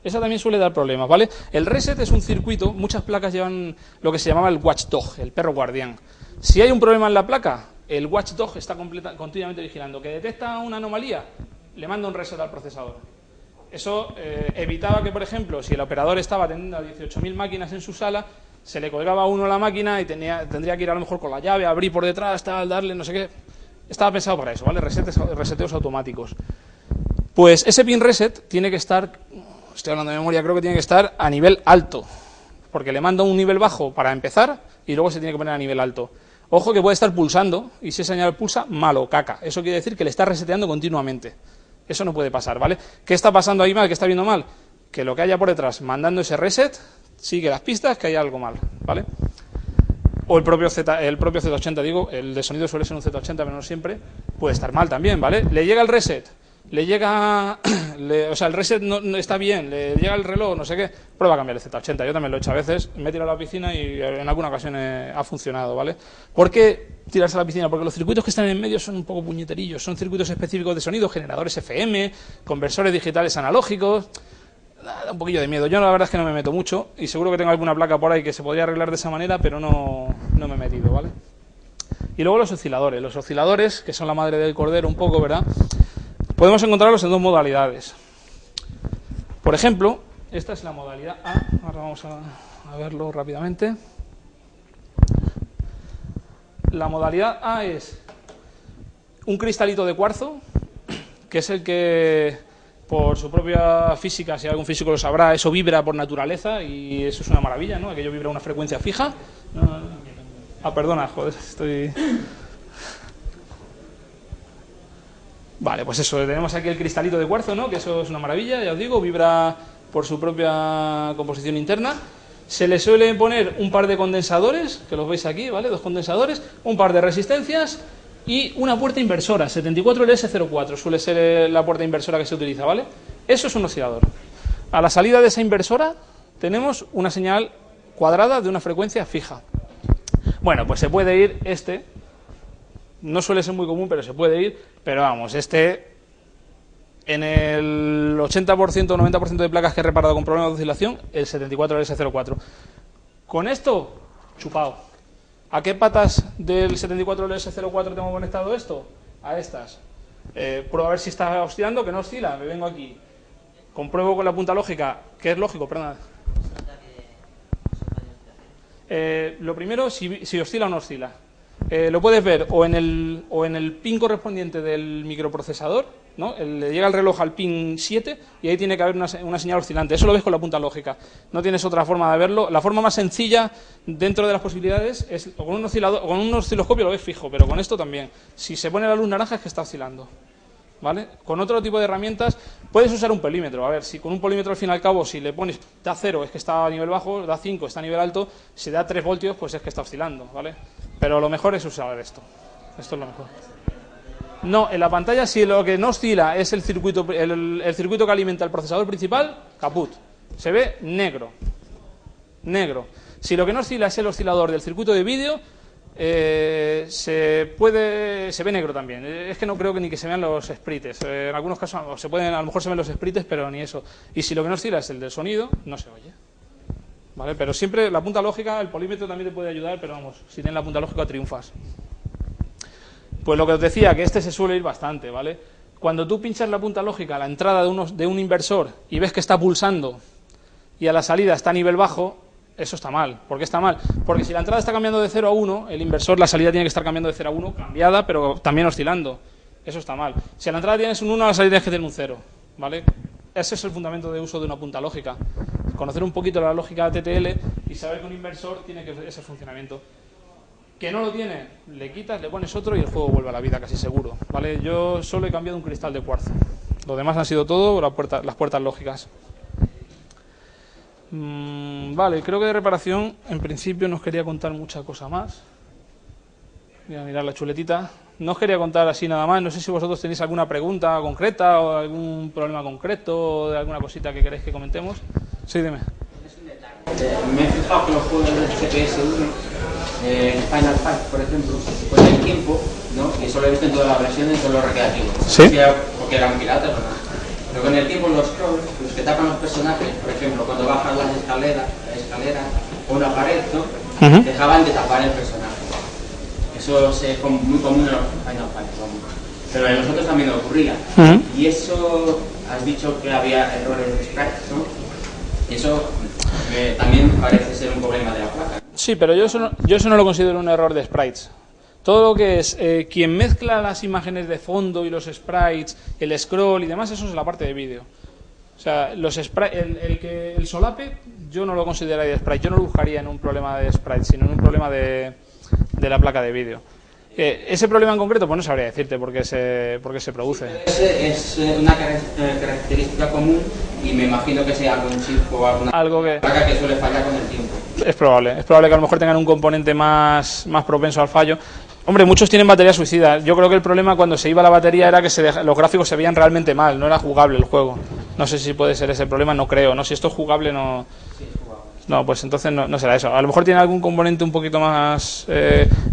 Esa también suele dar problemas, ¿vale? El reset es un circuito, muchas placas llevan lo que se llamaba el watchdog, el perro guardián. Si hay un problema en la placa, el watchdog está continuamente vigilando. Que detecta una anomalía, le manda un reset al procesador. Eso evitaba que, por ejemplo, si el operador estaba atendiendo a 18.000 máquinas en su sala, se le colgaba a uno la máquina y tendría que ir a lo mejor con la llave, abrir por detrás, tal, darle no sé qué. Estaba pensado para eso, ¿vale? Reseteos automáticos. Pues ese pin reset tiene que estar, estoy hablando de memoria, creo que tiene que estar a nivel alto, porque le manda un nivel bajo para empezar y luego se tiene que poner a nivel alto. Ojo que puede estar pulsando y si esa señal pulsa, malo, caca. Eso quiere decir que le está reseteando continuamente. Eso no puede pasar, ¿vale? ¿Qué está pasando ahí mal? ¿Qué está viendo mal? Que lo que haya por detrás mandando ese reset sigue las pistas que hay algo mal, ¿vale? O el propio Z80, digo, el de sonido suele ser un Z80, pero no siempre, puede estar mal también, ¿vale? Le llega el reset, o sea, el reset no está bien, le llega el reloj, no sé qué, prueba a cambiar el Z80. Yo también lo he hecho a veces, me he tirado a la piscina y en alguna ocasión ha funcionado, ¿vale? ¿Por qué tirarse a la piscina? Porque los circuitos que están en medio son un poco puñeterillos, son circuitos específicos de sonido, generadores FM, conversores digitales analógicos. Da un poquillo de miedo. Yo la verdad es que no me meto mucho y seguro que tengo alguna placa por ahí que se podría arreglar de esa manera, pero no me he metido, ¿vale? Y luego los osciladores, que son la madre del cordero un poco, ¿verdad? Podemos encontrarlos en dos modalidades. Por ejemplo, esta es la modalidad A. Ahora vamos a verlo rápidamente. La modalidad A es un cristalito de cuarzo, que es el que, por su propia física, si algún físico lo sabrá, eso vibra por naturaleza y eso es una maravilla, ¿no? Aquello vibra a una frecuencia fija. Perdona, joder, estoy... Vale, pues eso, tenemos aquí el cristalito de cuarzo, ¿no? Que eso es una maravilla, ya os digo, vibra por su propia composición interna. Se le suele poner un par de condensadores, que los veis aquí, ¿vale? 2 condensadores, un par de resistencias y una puerta inversora, 74LS04, suele ser la puerta inversora que se utiliza, ¿vale? Eso es un oscilador. A la salida de esa inversora tenemos una señal cuadrada de una frecuencia fija. Bueno, pues se puede ir no suele ser muy común, pero se puede ir, pero vamos, En el 80% o 90% de placas que he reparado con problemas de oscilación, el 74LS04. Con esto, chupado. ¿A qué patas del 74LS04 tengo conectado esto? A estas. Pruebo a ver si está oscilando, que no oscila, me vengo aquí. Compruebo con la punta lógica, que es lógico, perdón. Lo primero, si oscila o no oscila. Lo puedes ver o en el pin correspondiente del microprocesador, ¿no? Le llega el reloj al pin 7 y ahí tiene que haber una señal oscilante. Eso lo ves con la punta lógica. No tienes otra forma de verlo. La forma más sencilla dentro de las posibilidades es o con un oscilador, o con un osciloscopio lo ves fijo, pero con esto también. Si se pone la luz naranja es que está oscilando. ¿Vale? Con otro tipo de herramientas puedes usar un polímetro. A ver, si con un polímetro al fin y al cabo, si le pones da 0 es que está a nivel bajo, da 5 está a nivel alto, si da 3 voltios pues es que está oscilando, ¿vale? Pero lo mejor es usar esto. Esto es lo mejor. No, en la pantalla si lo que no oscila es el circuito que alimenta el procesador principal, caput. Se ve negro. Negro. Si lo que no oscila es el oscilador del circuito de vídeo, se ve negro también. Es que no creo que ni que se vean los sprites. En algunos casos a lo mejor se ven los sprites, pero ni eso. Y si lo que no oscila es el del sonido, no se oye. ¿Vale? Pero siempre la punta lógica, el polímetro también te puede ayudar, pero vamos, si tienes la punta lógica triunfas. Pues lo que os decía, que este se suele ir bastante, ¿vale? Cuando tú pinchas la punta lógica a la entrada de un inversor y ves que está pulsando y a la salida está a nivel bajo, eso está mal. ¿Por qué está mal? Porque si la entrada está cambiando de 0 a 1, el inversor, la salida tiene que estar cambiando de 0 a 1, cambiada, pero también oscilando. Eso está mal. Si a la entrada tienes un 1, a la salida tienes que tener un 0, ¿vale? Ese es el fundamento de uso de una punta lógica. Conocer un poquito la lógica TTL y saber que un inversor tiene ese funcionamiento. Que no lo tiene, le quitas, le pones otro y el juego vuelve a la vida, casi seguro, ¿vale? Yo solo he cambiado un cristal de cuarzo. Lo demás han sido todo las puertas lógicas. Vale, creo que de reparación en principio no os quería contar mucha cosa más. Voy a mirar la chuletita. No os quería contar así nada más. No sé si vosotros tenéis alguna pregunta concreta o algún problema concreto o de alguna cosita que queréis que comentemos. Sí, dime. Me he fijado que los juegos del CPS 1, Final Fight, por ejemplo, con el tiempo, ¿no? Y eso lo he visto en todas las versiones, son los recreativos. ¿Sí? Porque eran piratas, ¿no? Pero con el tiempo los scrolls, los que tapan los personajes, por ejemplo, cuando bajan las escaleras o una pared, ¿no? Dejaban de tapar el personaje. Eso es muy común en los Final Fight, pero en nosotros también ocurría. Y eso, has dicho que había errores de sprites, ¿no? Y eso también parece ser un problema de la placa. Sí, pero yo eso no lo considero un error de sprites. Todo lo que es quien mezcla las imágenes de fondo y los sprites, el scroll y demás, eso es la parte de vídeo. O sea, el solape yo no lo consideraría de sprite. Yo no lo buscaría en un problema de sprite, sino en un problema de la placa de vídeo. Ese problema en concreto, pues no sabría decirte por qué se produce. Es una característica común y me imagino que sea algún chip o alguna placa que suele fallar con el tiempo. Es probable que a lo mejor tengan un componente más propenso al fallo. Hombre, muchos tienen batería suicida. Yo creo que el problema cuando se iba la batería era que los gráficos se veían realmente mal, no era jugable el juego. No sé si puede ser ese el problema, no creo. No, si esto es jugable, no. No, pues entonces no será eso. A lo mejor tiene algún componente un poquito más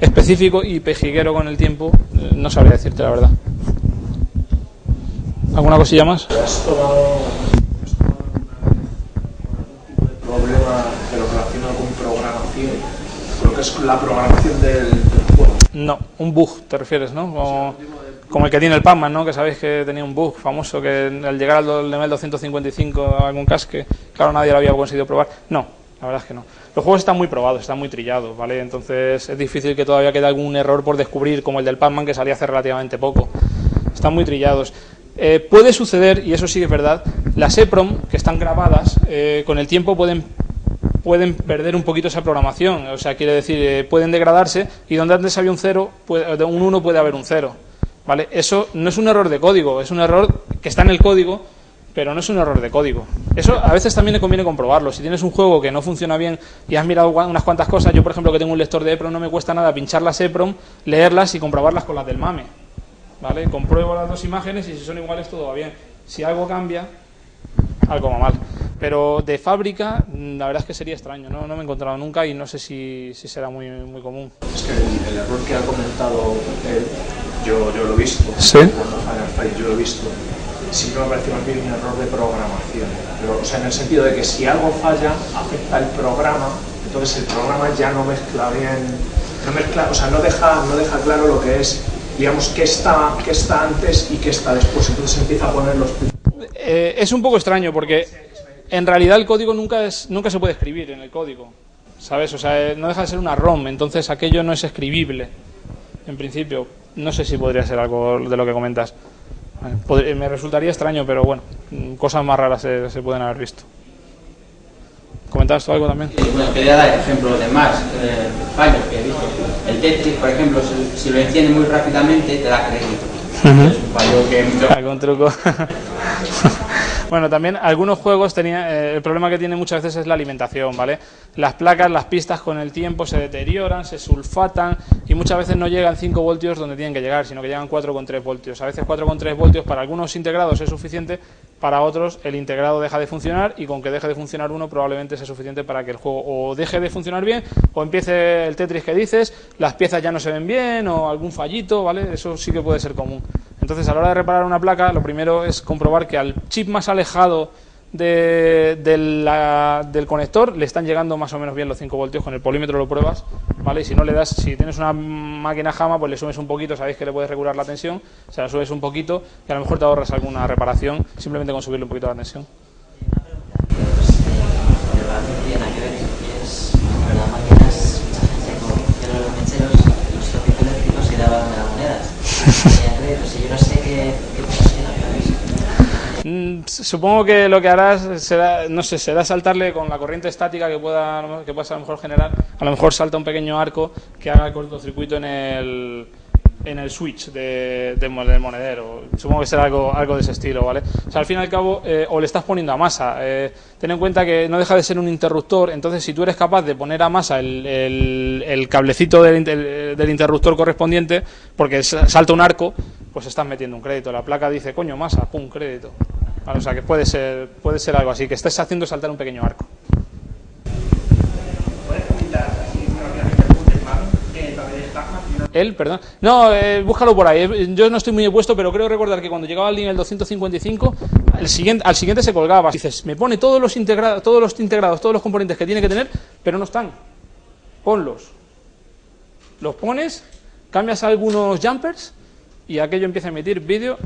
específico y pejiguero con el tiempo. No sabría decirte la verdad. ¿Alguna cosilla más? ¿Has tomado algún problema que lo relaciona con programación? Creo que es la programación del juego. No, un bug te refieres, ¿no? Como el que tiene el Pac-Man, ¿no? Que sabéis que tenía un bug famoso que al llegar al nivel 255 a algún casque, claro, nadie lo había conseguido probar. No, la verdad es que no. Los juegos están muy probados, están muy trillados, ¿vale? Entonces es difícil que todavía quede algún error por descubrir, como el del Pac-Man que salió hace relativamente poco. Están muy trillados. Puede suceder, y eso sí es verdad, las EPROM que están grabadas, con el tiempo pueden perder un poquito esa programación. O sea, quiere decir, pueden degradarse y donde antes había un 0, un 1 puede haber un 0. ¿Vale? Eso no es un error de código, es un error que está en el código, pero no es un error de código. Eso a veces también le conviene comprobarlo. Si tienes un juego que no funciona bien y has mirado unas cuantas cosas, yo por ejemplo que tengo un lector de EPROM, no me cuesta nada pinchar las EPROM, leerlas y comprobarlas con las del MAME. ¿Vale? Compruebo las dos imágenes y si son iguales todo va bien. Si algo cambia, algo va mal. Pero de fábrica, la verdad es que sería extraño, no me he encontrado nunca y no sé si será muy, muy común. Es que el error que ha comentado él, yo lo he visto. ¿Sí? Yo lo he visto. sí que me pareció más bien un error de programación. Pero, o sea, en el sentido de que si algo falla, afecta el programa, entonces el programa ya no mezcla bien, o sea, no deja claro lo que es, digamos, qué está antes y qué está después. Entonces empieza a poner los... Es un poco extraño porque en realidad el código nunca se puede escribir en el código, ¿sabes? O sea, no deja de ser una ROM, entonces aquello no es escribible, en principio. No sé si podría ser algo de lo que comentas. Me resultaría extraño, pero bueno, cosas más raras se pueden haber visto. ¿Comentabas tú algo también? Bueno, quería dar ejemplos de más fallos que he visto. El Tetris, por ejemplo, si lo enciende muy rápidamente, te da crédito. Es un fallo que... Algún truco. Bueno, también algunos juegos tenían... el problema que tiene muchas veces es la alimentación, ¿vale? Las placas, las pistas con el tiempo se deterioran, se sulfatan y muchas veces no llegan 5 voltios donde tienen que llegar, sino que llegan 4,3 voltios. A veces 4,3 voltios para algunos integrados es suficiente, para otros el integrado deja de funcionar y con que deje de funcionar uno probablemente sea suficiente para que el juego o deje de funcionar bien o empiece el Tetris que dices, las piezas ya no se ven bien o algún fallito, ¿vale? Eso sí que puede ser común. Entonces, a la hora de reparar una placa, lo primero es comprobar que al chip más alejado del conector le están llegando más o menos bien los 5 voltios. Con el polímetro lo pruebas, ¿vale? Y si no le das, si tienes una máquina JAMA, pues le subes un poquito, sabéis que le puedes regular la tensión, se la subes un poquito y a lo mejor te ahorras alguna reparación simplemente con subirle un poquito la tensión. Supongo que lo que harás será, no sé, será saltarle con la corriente estática que pueda a lo mejor generar, a lo mejor salta un pequeño arco que haga el cortocircuito en el switch del monedero. Supongo que será algo de ese estilo, ¿vale? O sea, al fin y al cabo, o le estás poniendo a masa. Ten en cuenta que no deja de ser un interruptor, entonces si tú eres capaz de poner a masa el cablecito del interruptor correspondiente, porque salta un arco, pues estás metiendo un crédito. La placa dice, coño, masa, pum, crédito. Vale, o sea, que puede ser algo así, que estés haciendo saltar un pequeño arco. ¿Puedes comentar así rápidamente el papel de Stackman? Perdón. No, búscalo por ahí. Yo no estoy muy puesto, pero creo recordar que cuando llegaba al nivel 255, al siguiente se colgaba. Dices, me pone todos los integrados, todos los componentes que tiene que tener, pero no están. Ponlos. Los pones, cambias algunos jumpers y aquello empieza a emitir vídeo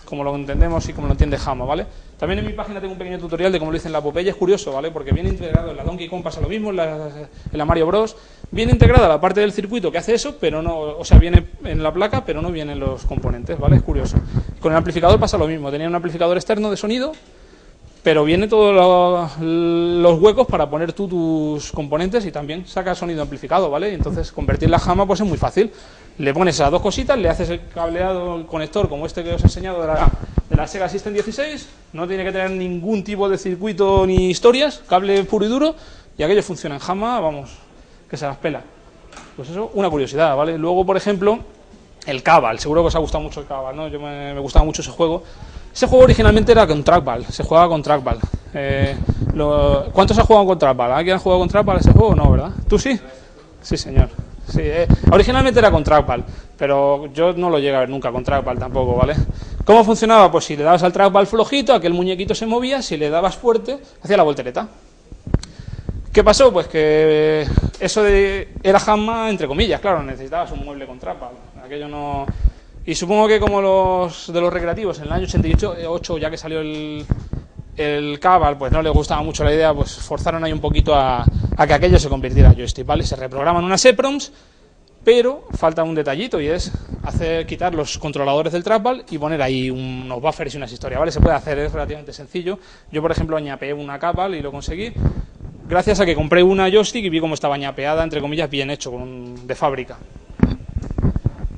como lo entendemos y como lo entiende JAMA, ¿vale? También en mi página tengo un pequeño tutorial de cómo lo hice en la Popeye, es curioso, ¿vale? Porque viene integrado en la Donkey Kong, pasa lo mismo, en la Mario Bros. Viene integrada la parte del circuito que hace eso, pero no, o sea, viene en la placa, pero no vienen los componentes, ¿vale? Es curioso. Con el amplificador pasa lo mismo, tenía un amplificador externo de sonido, pero viene todos los huecos para poner tú tus componentes y también saca sonido amplificado, ¿vale? Entonces, convertir la JAMA pues es muy fácil. Le pones esas dos cositas, le haces el cableado, el conector como este que os he enseñado de la Sega System 16, no tiene que tener ningún tipo de circuito ni historias, cable puro y duro, y aquello funciona en JAMA, vamos, que se las pela. Pues eso, una curiosidad, ¿vale? Luego, por ejemplo, el Cabal, seguro que os ha gustado mucho el Cabal, ¿no? Me gustaba mucho ese juego. Ese juego originalmente era con trackball, se jugaba con trackball. ¿Cuántos ha jugado con trackball? ¿Alguien ha jugado con trackball ese juego? No, ¿verdad? ¿Tú sí? Sí, señor. Sí, originalmente era con trackball, pero yo no lo llegué a ver nunca con trackball tampoco, ¿vale? ¿Cómo funcionaba? Pues si le dabas al trackball flojito, aquel muñequito se movía, si le dabas fuerte, hacía la voltereta. ¿Qué pasó? Pues que eso era JAMA entre comillas, claro, necesitabas un mueble con trackball, aquello no... Y supongo que como los de los recreativos en el año 88, ya que salió el Cabal, pues no les gustaba mucho la idea, pues forzaron ahí un poquito a que aquello se convirtiera en joystick, ¿vale? Se reprograman unas EPROMs, pero falta un detallito y es quitar los controladores del trackball y poner ahí unos buffers y unas historias, ¿vale? Se puede hacer, es relativamente sencillo. Yo, por ejemplo, ñapeé una Cabal y lo conseguí gracias a que compré una joystick y vi cómo estaba ñapeada, entre comillas, bien hecho, de fábrica.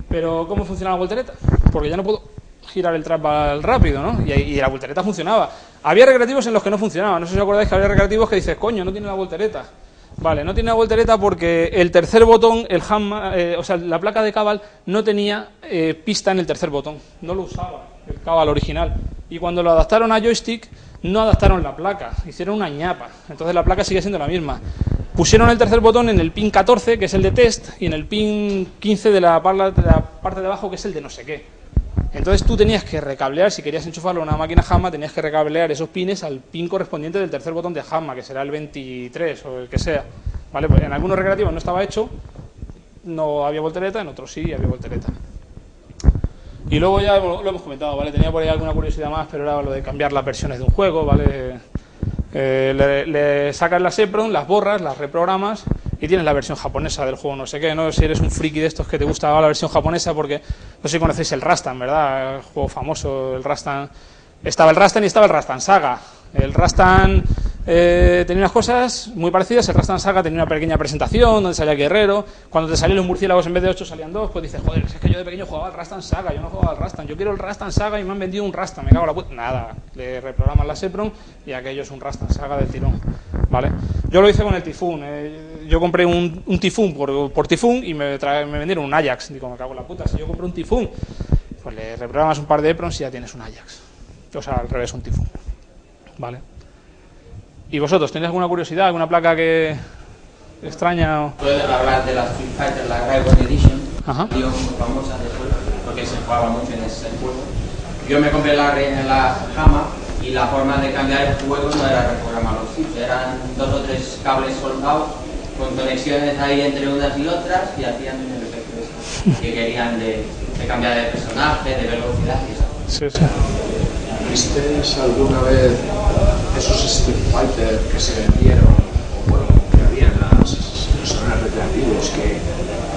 Pero, ¿cómo funciona la voltereta? Porque ya no puedo girar el trackball rápido, ¿no? Y la voltereta funcionaba. Había recreativos en los que no funcionaba. No sé si os acordáis que había recreativos que dices, coño, no tiene la voltereta. Vale, no tiene la voltereta porque el tercer botón, o sea, la placa de Cabal no tenía pista en el tercer botón. No lo usaba el Cabal original. Y cuando lo adaptaron a joystick, no adaptaron la placa. Hicieron una ñapa. Entonces la placa sigue siendo la misma. Pusieron el tercer botón en el pin 14, que es el de test, y en el pin 15 de la parte de abajo, que es el de no sé qué. Entonces tú tenías que recablear, si querías enchufarlo a una máquina JAMA, tenías que recablear esos pines al pin correspondiente del tercer botón de JAMA, que será el 23 o el que sea, ¿vale? Pues en algunos recreativos no estaba hecho, no había voltereta, en otros sí había voltereta. Y luego ya lo hemos comentado, ¿vale? Tenía por ahí alguna curiosidad más, pero era lo de cambiar las versiones de un juego, ¿vale? Le sacas las EPROM, las borras, las reprogramas y tienes la versión japonesa del juego, no sé qué, no sé si eres un friki de estos que te gusta la versión japonesa, porque no sé si conocéis el Rastan, ¿verdad? El juego famoso, el Rastan. Estaba el Rastan y estaba el Rastan Saga. El Rastan tenía unas cosas muy parecidas, el Rastan Saga tenía una pequeña presentación donde salía Guerrero, cuando te salían los murciélagos en vez de 8 salían 2, pues dices, joder, es que yo de pequeño jugaba al Rastan Saga, yo no jugaba al Rastan, yo quiero el Rastan Saga y me han vendido un Rastan, me cago en la puta. Nada, le reprograman la EPROM y aquello es un Rastan Saga del tirón, ¿vale? Yo lo hice con el Typhoon, yo compré un Typhoon por Typhoon y me vendieron un Ajax, digo, me cago en la puta, si yo compré un Typhoon, pues le reprogramas un par de EPROMs y ya tienes un Ajax, o sea, al revés, un Typhoon, ¿vale? ¿Y vosotros tenéis alguna curiosidad, alguna placa que extraña? Puedes hablar de la Street Fighter, la Dragon Edition, Ajá. muy famosa de juego, porque se jugaba mucho en ese juego. Yo me compré la JAMA y la forma de cambiar el juego no era reprogramar los chips, eran 2 o 3 cables soldados con conexiones ahí entre unas y otras y hacían el efecto que querían de cambiar de personaje, de velocidad y eso. Sí, sí. ¿Visteis alguna vez esos Street Fighter que se vendieron, o bueno, que había en los salones recreativos, que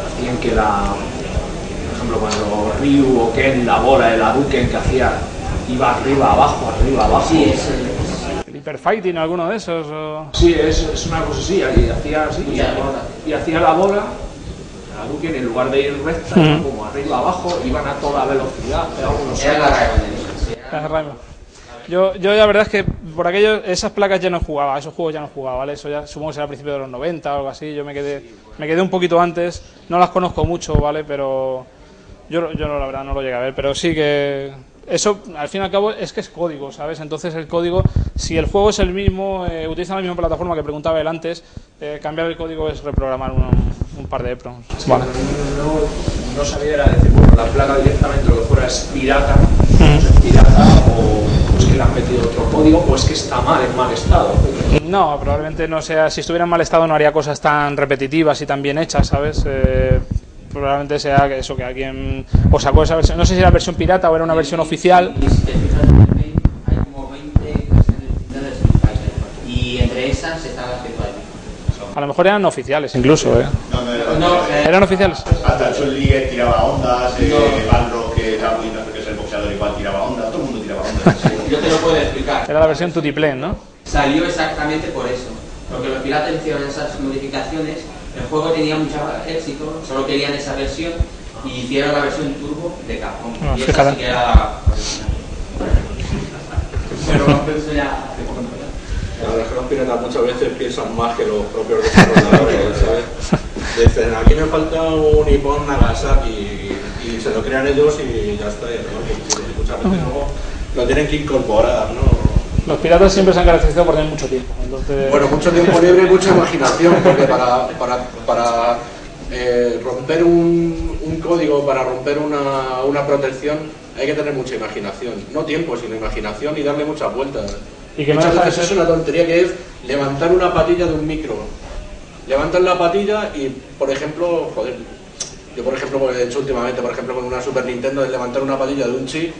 hacían que por ejemplo, cuando Ryu o Ken, la bola de la Duken que hacía, iba arriba, abajo, arriba, abajo? Sí, es ¿El Hyper Fighting o alguno de esos? O... Sí, es una cosa así, y hacía así, y hacía la bola, la Duken, en lugar de ir recta, como arriba, abajo, iban a toda velocidad, era la Dragon Edition. Yo la verdad es que por aquello, esas placas ya no jugaba, esos juegos ya no jugaba, ¿vale? Eso ya supongo que será a principios de los 90 o algo así, yo me quedé un poquito antes, no las conozco mucho, ¿vale? Pero yo no, la verdad no lo llegué a ver, pero sí que eso al fin y al cabo es que es código, ¿sabes? Entonces el código, si el juego es el mismo, utiliza la misma plataforma que preguntaba él antes, cambiar el código es reprogramar un par de EPROMs. Vale. No sabía era decir, bueno, la placa directamente lo que fuera es pirata, o es que le han metido otro código, o es que está mal, en mal estado. No, probablemente no sea, si estuviera en mal estado no haría cosas tan repetitivas y tan bien hechas, ¿sabes? Probablemente sea que eso, que alguien os sacó esa versión, no sé si era versión pirata o era una versión oficial. Y si te fijas en el mail, hay como 20 versiones distintas de Street Fighter, y entre esas están las que tú has visto. A lo mejor eran oficiales incluso, ¿eh? ¿Eran oficiales? Hasta el Chun-Li tiraba ondas, Balrog, que era muy que es el boxeador, igual tiraba ondas, todo el mundo tiraba ondas. Yo te lo puedo explicar. Era la versión Tutiplen, ¿no? Salió exactamente por eso, porque los piratas hicieron esas modificaciones, el juego tenía mucho éxito, solo querían esa versión y hicieron la versión turbo de Capcom. No, y esa sí que era la pero eso ya hace poco. Los piratas muchas veces piensan más que los propios desarrolladores, ¿sabes? Dicen, aquí me falta un Nippon Nagasaki y se lo crean ellos y ya está. Y muchas veces luego lo tienen que incorporar, ¿no? Los piratas siempre se han caracterizado por tener mucho tiempo. Entonces... Bueno, mucho tiempo libre y mucha imaginación, porque para romper un código, para romper una protección, hay que tener mucha imaginación. No tiempo, sino imaginación y darle muchas vueltas. Y que muchas no veces es una tontería que es levantar una patilla de un micro. Levantas la patilla y, por ejemplo, joder, yo por ejemplo, he hecho últimamente, por ejemplo, con una Super Nintendo, es levantar una patilla de un chip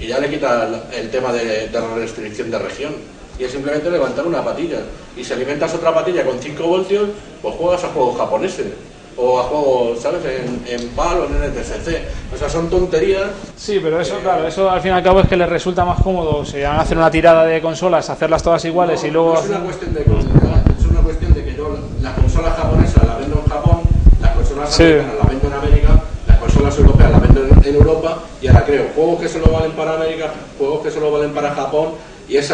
y ya le quita el tema de la restricción de región. Y es simplemente levantar una patilla. Y si alimentas otra patilla con 5 voltios, pues juegas a juegos japoneses. O a juegos, ¿sabes? En PAL o en NTSC. O sea, son tonterías. Sí, pero eso, claro, eso al fin y al cabo es que les resulta más cómodo. Si van a hacer una tirada de consolas, hacerlas todas iguales y luego... No es una cuestión de comodidad, es una cuestión de que yo las consolas japonesas las vendo en Japón, las consolas americanas las vendo en América, las consolas europeas las vendo en Europa, y ahora creo juegos que solo valen para América, juegos que solo valen para Japón, y es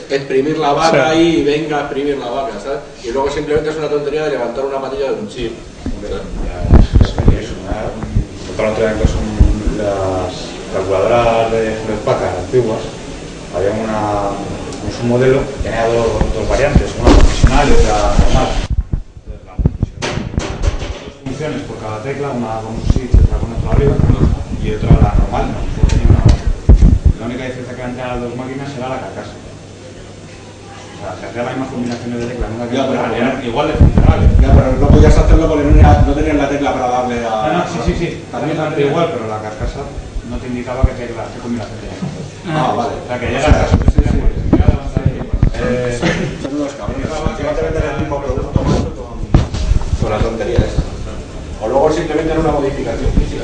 exprimir la vaca ahí y venga a exprimir la vaca, ¿sabes? Y luego simplemente es una tontería de levantar una patilla de un chip. Otra tontería son las calculadoras de Packard antiguas. Había un modelo que tenía dos variantes, una profesional y otra normal. La profesional, dos funciones por cada tecla, una con un switch, otra con otro arriba, y otra la normal, ¿no? hacía las mismas combinaciones de teclas, una que Ya, pero eran igual de funcionales. Ya, pero no podías hacerlo porque no tenías la tecla para darle a... Sí. También igual, pero la carcasa no te indicaba qué combinación tenías que hacer. Vale. O sea, que llegas a eso. Son unos cabrones. Encima te venden el mismo producto con la tontería esa. O luego simplemente era una modificación física.